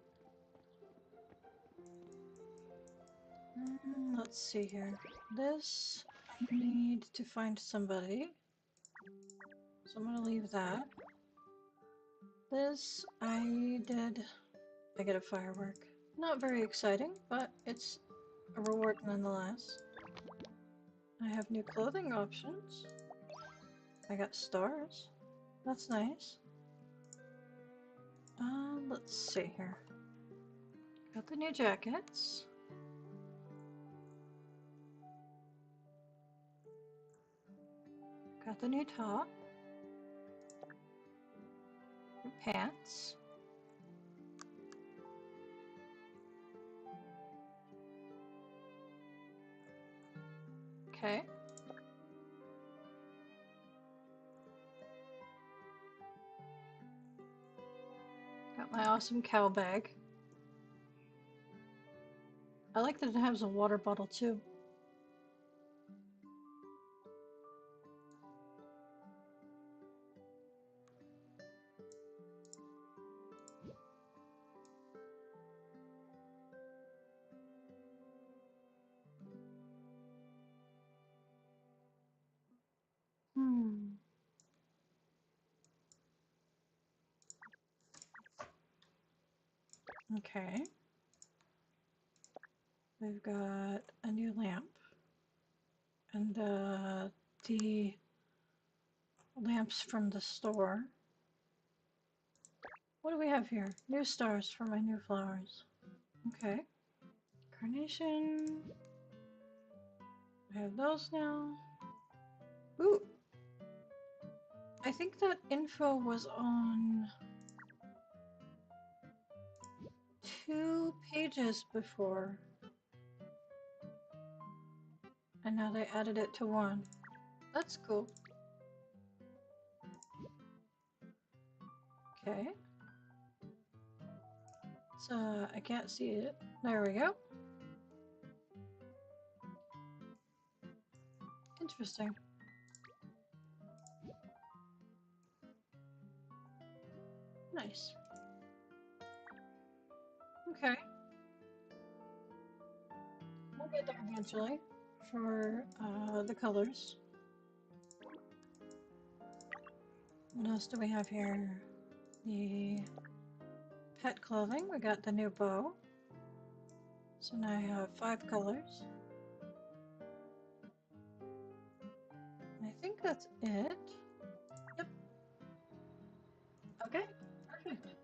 Let's see here. This, I need to find somebody. So I'm gonna leave that. This, I get a firework. Not very exciting, but it's a reward nonetheless. I have new clothing options. I got stars. That's nice. Let's see here. Got the new jackets. Got the new top. New pants. Okay. Got my awesome cow bag. I like that it has a water bottle too. Okay. We've got a new lamp. And the lamps from the store. What do we have here? New stars for my new flowers. Okay. Carnation. I have those now. Ooh! I think that info was on 2 pages before. And now they added it to 1. That's cool. Okay. So I can't see it. There we go. Interesting. Nice. Okay. We'll get there eventually for the colors. What else do we have here? The pet clothing. We got the new bow. So now I have 5 colors. I think that's it. Yep. Okay, perfect.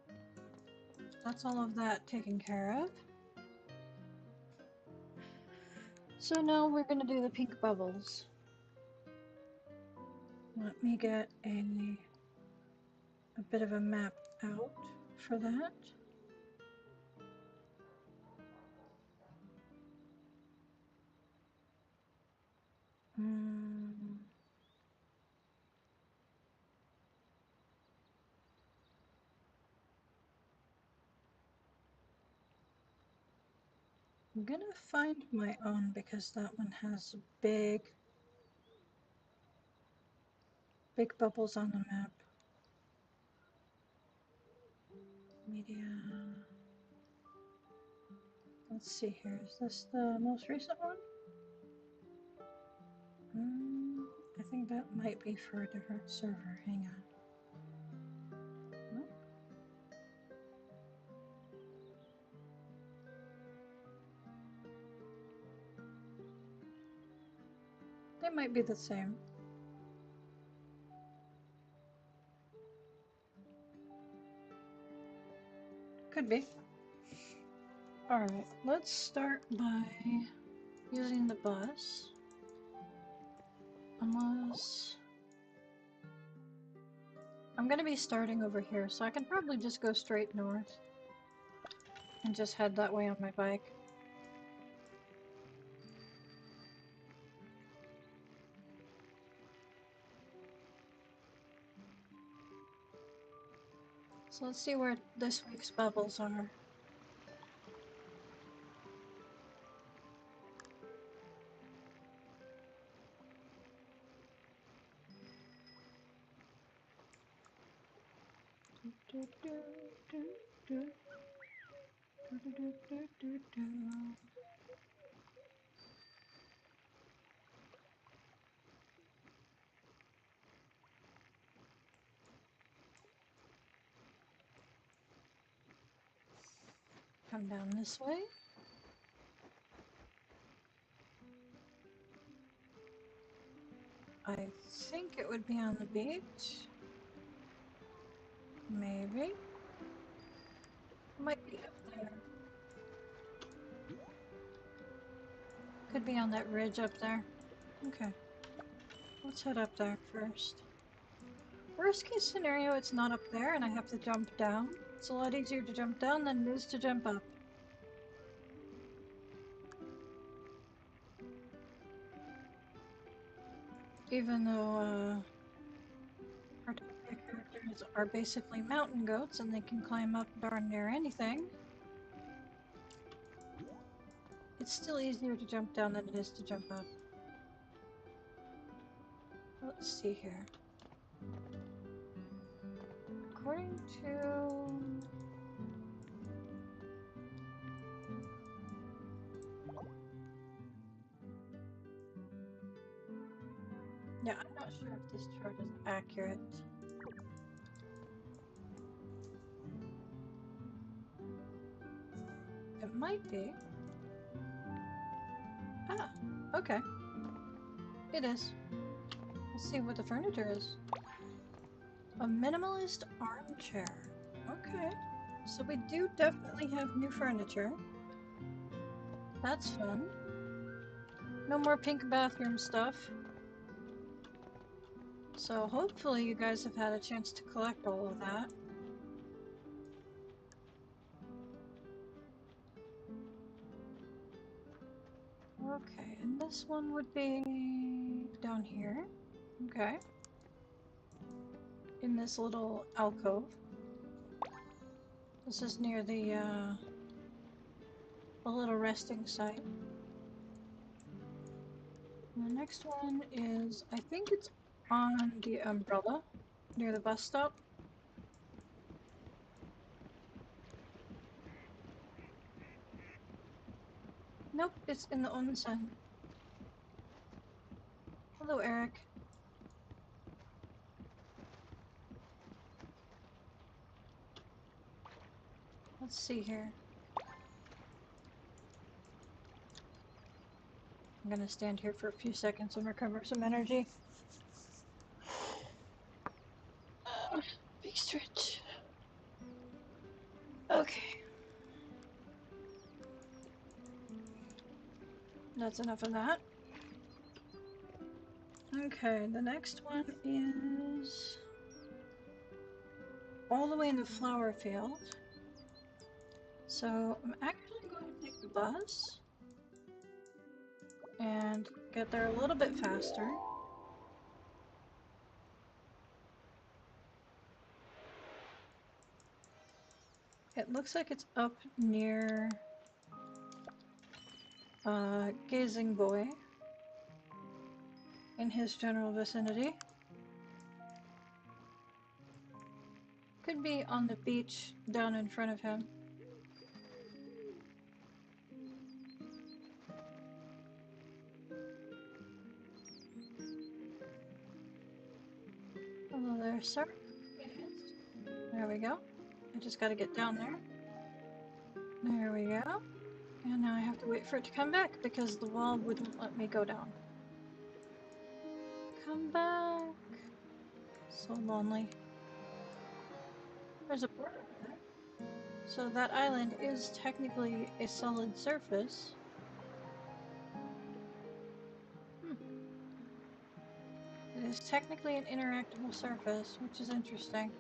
That's all of that taken care of. So now we're gonna do the pink bubbles. Let me get a bit of a map out for that. I'm gonna find my own because that one has big bubbles on the map. Media. Let's see here. Is this the most recent one? I think that might be for a different server. Hang on. Nope. They might be the same. Could be. Alright, let's start by using the bus. Unless... I'm gonna be starting over here, so I can probably just go straight north. And just head that way on my bike. So let's see where this week's bubbles are. Come down this way. I think it would be on the beach. Maybe. Might be up there. Could be on that ridge up there. Okay. Let's head up there first. Worst case scenario, it's not up there and I have to jump down. It's a lot easier to jump down than it is to jump up. Even though Heartopia characters are basically mountain goats and they can climb up darn near anything, it's still easier to jump down than it is to jump up. Let's see here. According to... Yeah, I'm not sure if this chart is accurate. It might be. Ah, okay. It is. Let's see what the furniture is. A minimalist armchair. Okay. So we do definitely have new furniture. That's fun. No more pink bathroom stuff. So hopefully you guys have had a chance to collect all of that. Okay, and this one would be down here. Okay. In this little alcove. This is near the little resting site. And the next one is, I think it's on the umbrella near the bus stop. Nope, it's in the onsen. Hello, Eric. Let's see here. I'm gonna stand here for a few seconds and recover some energy. Big stretch. Okay. That's enough of that. Okay, the next one is all the way in the flower field. So I'm actually going to take the bus and get there a little bit faster. It looks like it's up near Gazing Boy in his general vicinity. Could be on the beach down in front of him. Hello there, sir. There we go. I just gotta get down there. There we go. And now I have to wait for it to come back because the wall wouldn't let me go down. Come back. So lonely. There's a bird over there. So that island is technically a solid surface. It is technically an interactable surface, which is interesting.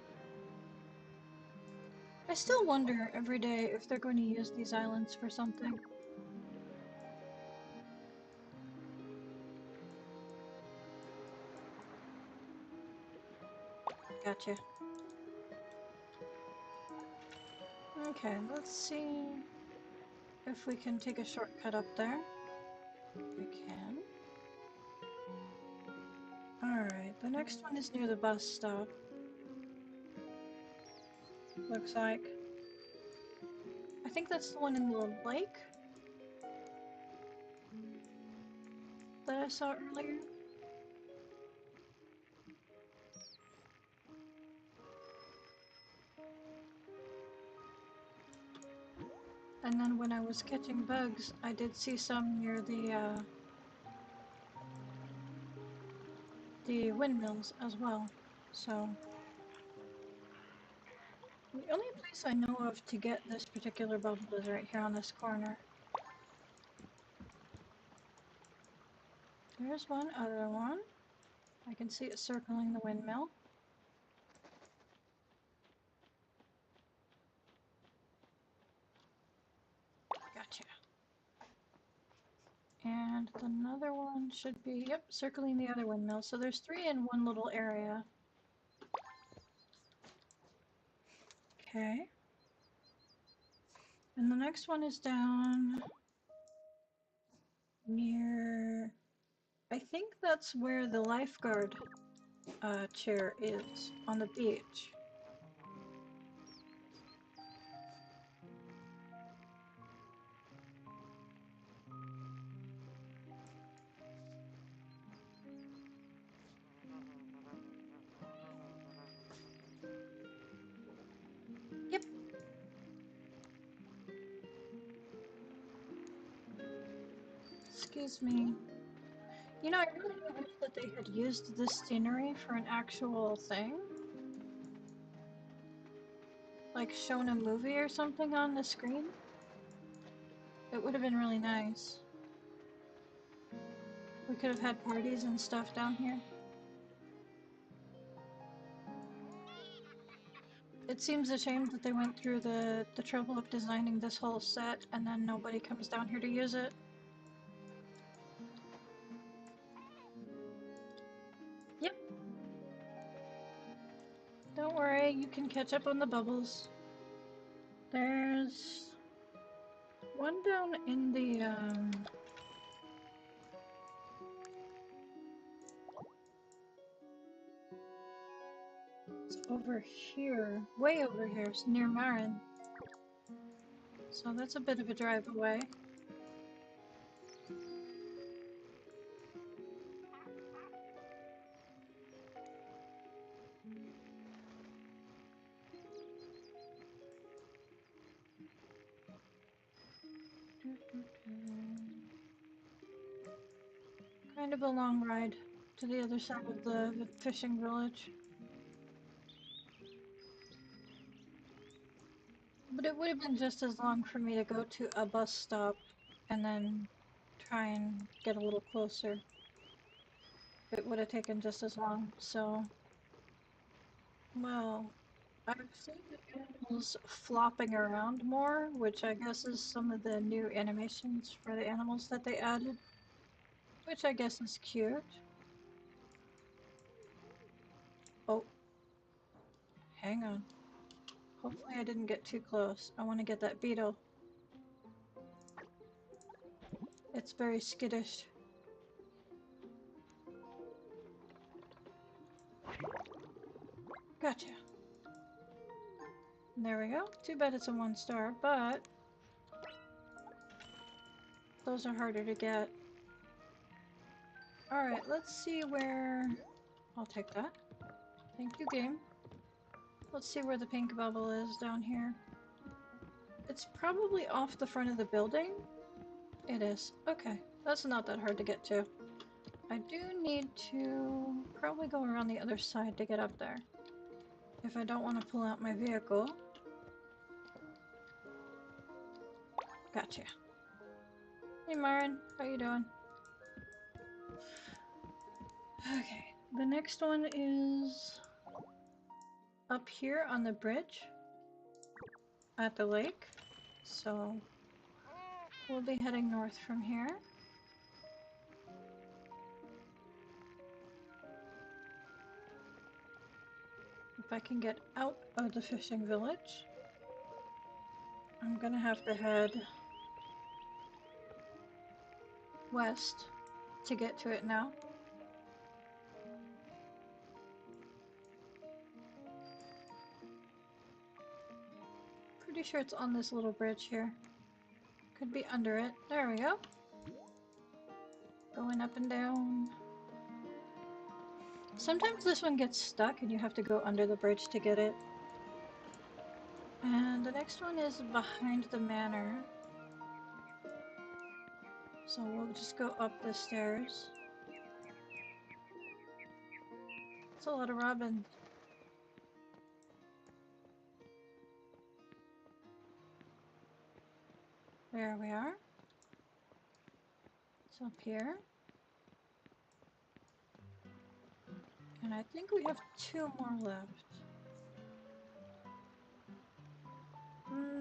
I still wonder every day if they're going to use these islands for something. Gotcha. Okay, let's see if we can take a shortcut up there. We can. Alright, the next one is near the bus stop. Looks like. I think that's the one in the lake that I saw earlier. And then when I was catching bugs, I did see some near the windmills as well. So the only place I know of to get this particular bubble is right here on this corner. There's one other one. I can see it circling the windmill. Gotcha. And another one should be, yep, circling the other windmill. So there's 3 in one little area. Okay. And the next one is down near, I think that's where the lifeguard chair is, on the beach. Yep. Excuse me. You know, I really wish that they had used this scenery for an actual thing. Like shown a movie or something on the screen. It would have been really nice. We could have had parties and stuff down here. It seems a shame that they went through the trouble of designing this whole set and then nobody comes down here to use it. Yep. Don't worry, you can catch up on the bubbles. There's one down in the, it's over here, way over here, it's near Marin. So that's a bit of a drive away. Kind of a long ride to the other side of the fishing village. But it would have been just as long for me to go to a bus stop and then try and get a little closer. it would have taken just as long. So, well, I've seen the animals flopping around more, which I guess is some of the new animations for the animals that they added, which I guess is cute. Oh, hang on. Hopefully I didn't get too close. I want to get that beetle. It's very skittish. Gotcha. There we go. Too bad it's a 1-star, but those are harder to get. Alright, let's see where... I'll take that. Thank you, game. Let's see where the pink bubble is down here. It's probably off the front of the building. It is. Okay, that's not that hard to get to. I do need to probably go around the other side to get up there, if I don't want to pull out my vehicle. Gotcha. Hey Marin, how you doing? Okay, the next one is up here on the bridge at the lake. So we'll be heading north from here. If I can get out of the fishing village, I'm gonna have to head west to get to it now. Pretty sure it's on this little bridge here. Could be under it. There we go. Going up and down. Sometimes this one gets stuck and you have to go under the bridge to get it. And the next one is behind the manor. So we'll just go up the stairs. It's a lot of robins. There we are. It's up here. And I think we have 2 more left.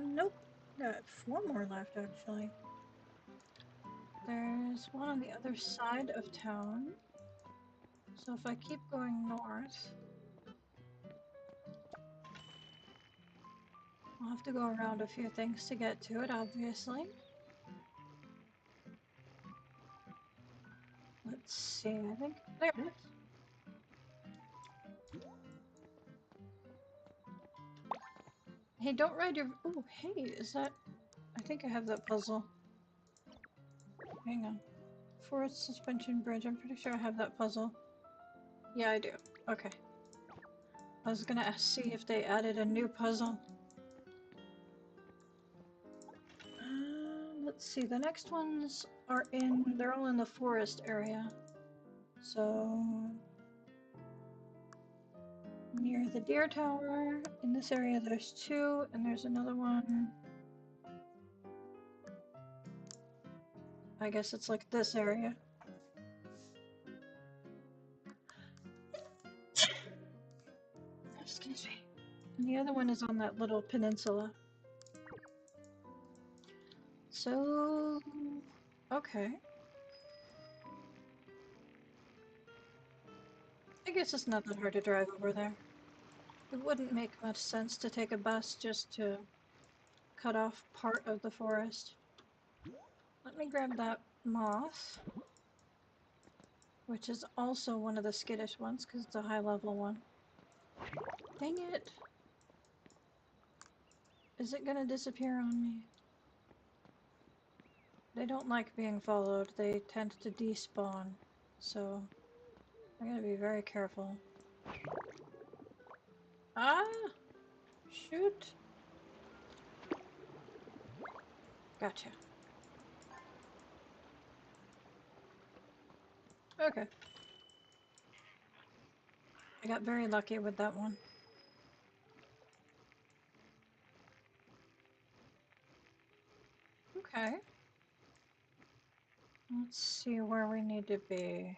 Nope. Got 4 more left, actually. There's one on the other side of town. So if I keep going north, I'll have to go around a few things to get to it, obviously. Let's see, I think... There it is. Hey, don't ride your... Oh, hey, is that... I think I have that puzzle. Hang on. Forest Suspension Bridge, I'm pretty sure I have that puzzle. Yeah, I do. Okay. I was gonna see if they added a new puzzle. Let's see, the next ones are in... They're all in the forest area. So... Near the deer tower. In this area there's 2, and there's another one. I guess it's like this area. Excuse me. And the other one is on that little peninsula. So... Okay. I guess it's not that hard to drive over there. It wouldn't make much sense to take a bus just to cut off part of the forest. Let me grab that moth, which is also one of the skittish ones because it's a high level one. Dang it! Is it gonna disappear on me? They don't like being followed. They tend to despawn. So I gotta be very careful. Ah! Shoot! Gotcha. Okay. I got very lucky with that one. Okay. Let's see where we need to be.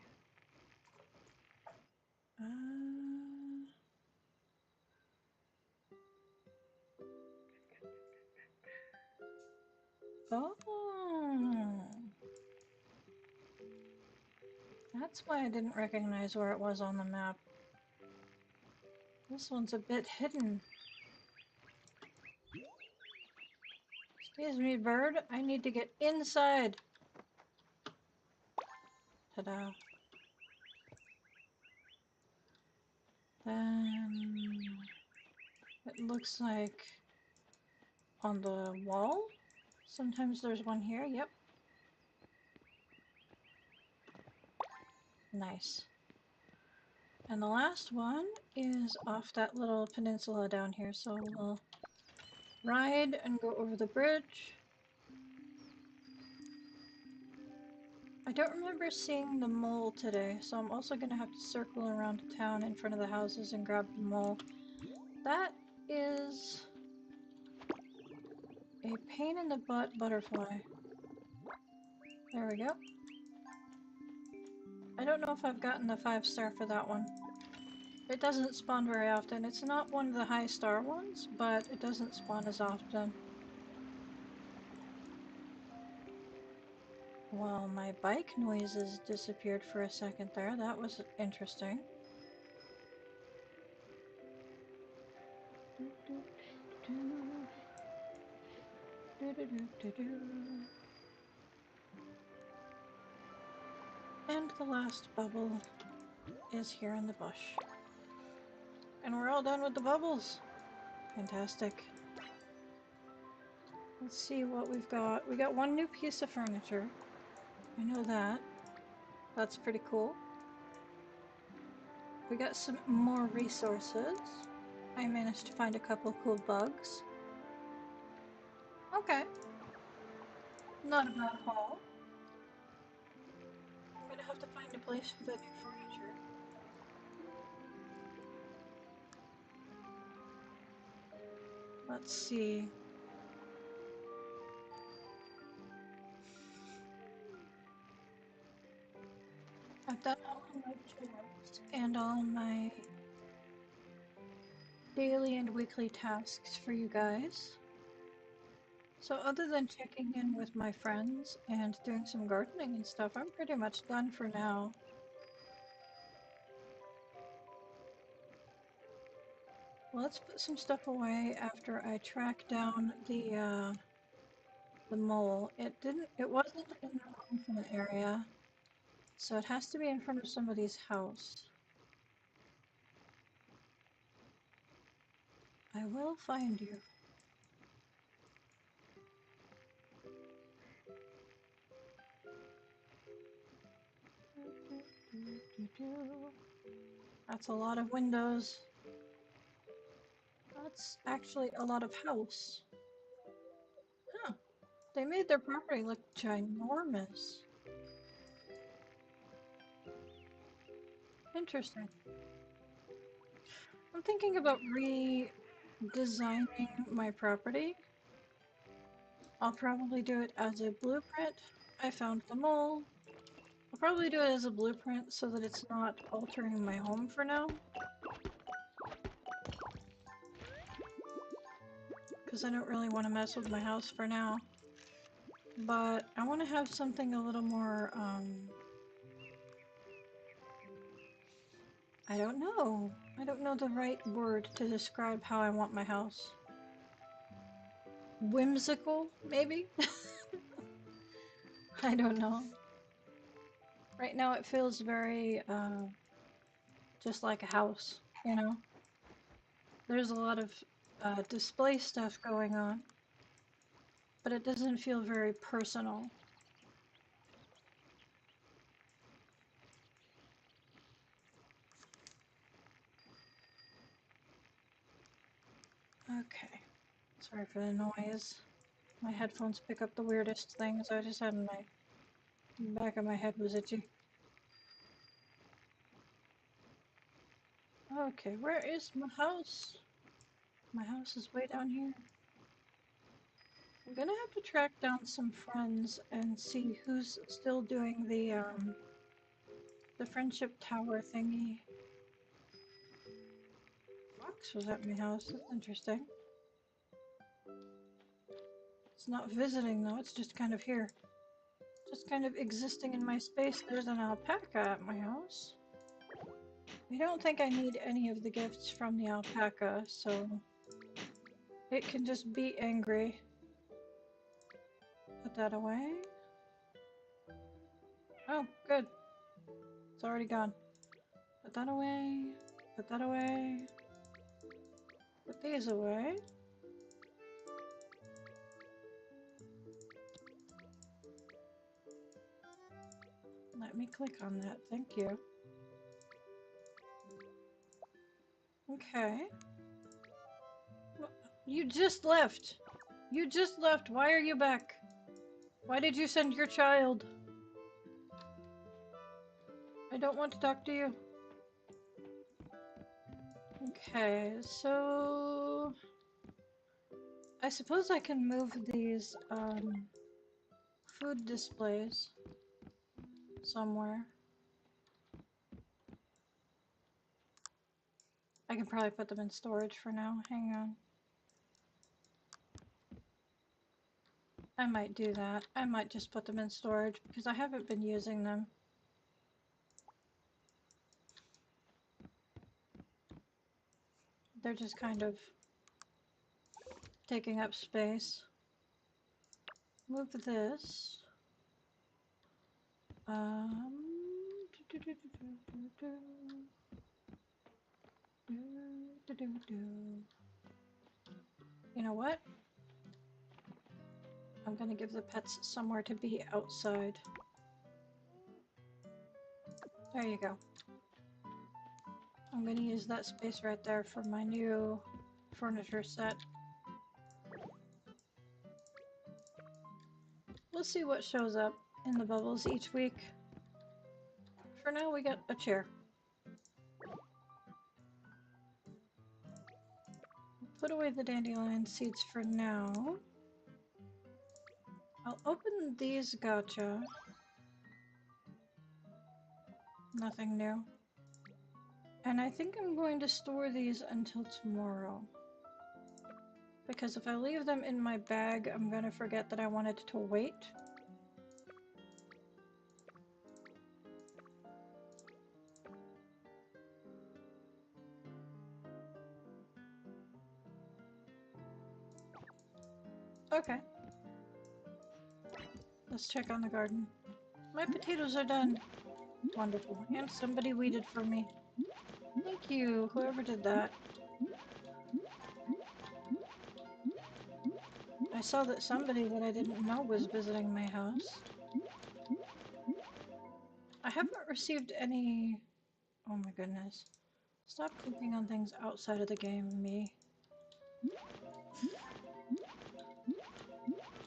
Oh, that's why I didn't recognize where it was on the map. This one's a bit hidden. Excuse me, bird. I need to get inside. Ta-da. Then it looks like on the wall. Sometimes there's one here. Yep. Nice. And the last one is off that little peninsula down here, so we'll ride and go over the bridge. I don't remember seeing the mole today, so I'm also going to have to circle around town in front of the houses and grab the mole. That is a pain in the butt butterfly. There we go. I don't know if I've gotten the 5-star for that one. It doesn't spawn very often. It's not one of the high star ones, but it doesn't spawn as often. Well, my bike noises disappeared for a second there. That was interesting. And the last bubble is here in the bush. And we're all done with the bubbles. Fantastic. Let's see what we've got. We got one new piece of furniture. I know that. That's pretty cool. We got some more resources. I managed to find a couple cool bugs. Okay. Not a bad haul. I'm gonna have to find a place for the new furniture. Let's see. I've done all of my chores and all my daily and weekly tasks for you guys. So other than checking in with my friends and doing some gardening and stuff, I'm pretty much done for now. Let's put some stuff away after I track down the mole. It wasn't in the mountain area, so it has to be in front of somebody's house. I will find you. That's a lot of windows. That's actually a lot of house. Huh. They made their property look ginormous. Interesting. I'm thinking about redesigning my property. I'll probably do it as a blueprint. I found the mole. I'll probably do it as a blueprint so that it's not altering my home for now. Because I don't really want to mess with my house for now. But I want to have something a little more, I don't know. I don't know the right word to describe how I want my house. Whimsical, maybe? I don't know. Right now it feels very, just like a house, you know? There's a lot of display stuff going on, but it doesn't feel very personal. Okay. Sorry for the noise. My headphones pick up the weirdest things. I just had my back of my head was itchy. Okay, where is my house? My house is way down here. I'm gonna have to track down some friends and see who's still doing the friendship tower thingy. fox was at my house. That's interesting. It's not visiting though, it's just kind of here. Just kind of existing in my space. There's an alpaca at my house. I don't think I need any of the gifts from the alpaca, so it can just be angry. Put that away. Oh, good. It's already gone. Put that away. Put that away. Put these away. Let me click on that. Thank you. Okay. You just left. You just left. Why are you back? Why did you send your child? I don't want to talk to you. Okay, so I suppose I can move these food displays somewhere. I can probably put them in storage for now. Hang on. I might do that. I might just put them in storage because I haven't been using them. They're just kind of taking up space. Move this. You know what? I'm gonna give the pets somewhere to be outside. There you go. I'm gonna use that space right there for my new furniture set. We'll see what shows up in the bubbles each week. For now, we got a chair. Put away the dandelion seeds for now. I'll open these gacha. Nothing new. And I think I'm going to store these until tomorrow. Because if I leave them in my bag, I'm gonna forget that I wanted to wait. Okay. Let's check on the garden. My potatoes are done. Wonderful. And somebody weeded for me. Thank you, whoever did that. I saw that somebody that I didn't know was visiting my house. I haven't received any... Oh my goodness. Stop clicking on things outside of the game, me.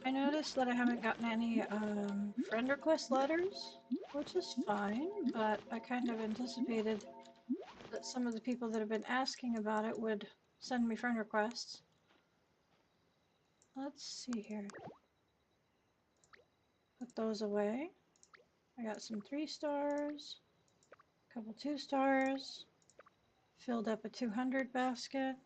I noticed that I haven't gotten any friend request letters, which is fine, but I kind of anticipated that some of the people that have been asking about it would send me friend requests. Let's see here. Put those away. I got some 3 stars, a couple 2 stars, filled up a 200 basket.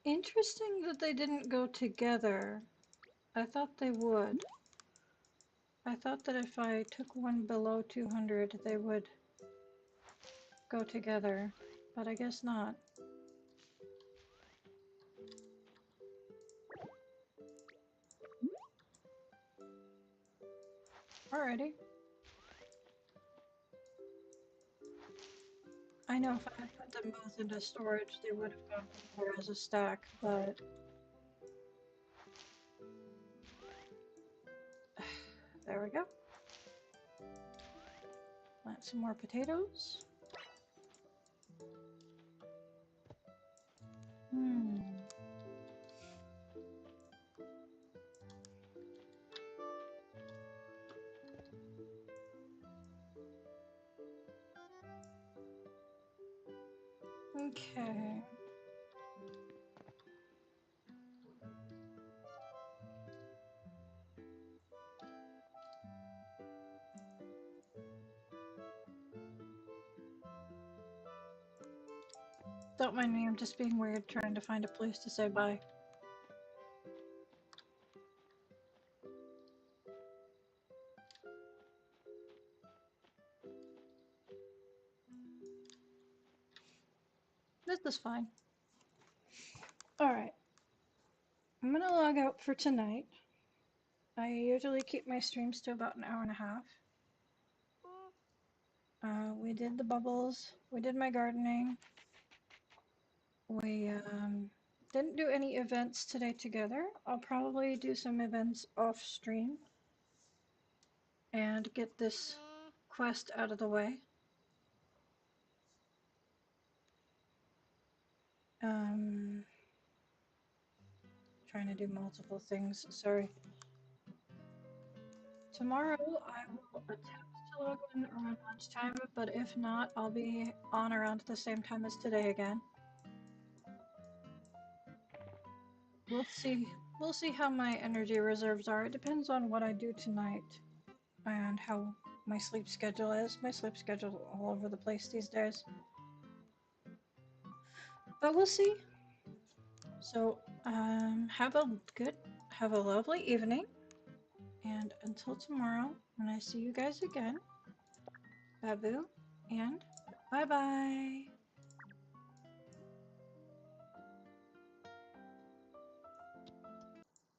Interesting that they didn't go together. I thought they would. I thought that if I took one below 200, they would go together, but I guess not. Alrighty. I know if I had put them both into storage, they would have gone together as a stack, but... There we go. Plant some more potatoes. Okay. Don't mind me, I'm just being weird trying to find a place to say bye. This is fine. Alright. I'm gonna log out for tonight. I usually keep my streams to about an hour and a half. We did the bubbles. We did my gardening. We didn't do any events today together. I'll probably do some events off stream and get this quest out of the way. Trying to do multiple things. Sorry. Tomorrow I will attempt to log in around lunchtime, but if not, I'll be on around the same time as today again. We'll see. We'll see how my energy reserves are. It depends on what I do tonight and how my sleep schedule is. My sleep schedule's all over the place these days. But we'll see. So, have a lovely evening. And until tomorrow, when I see you guys again, Babu, and bye-bye.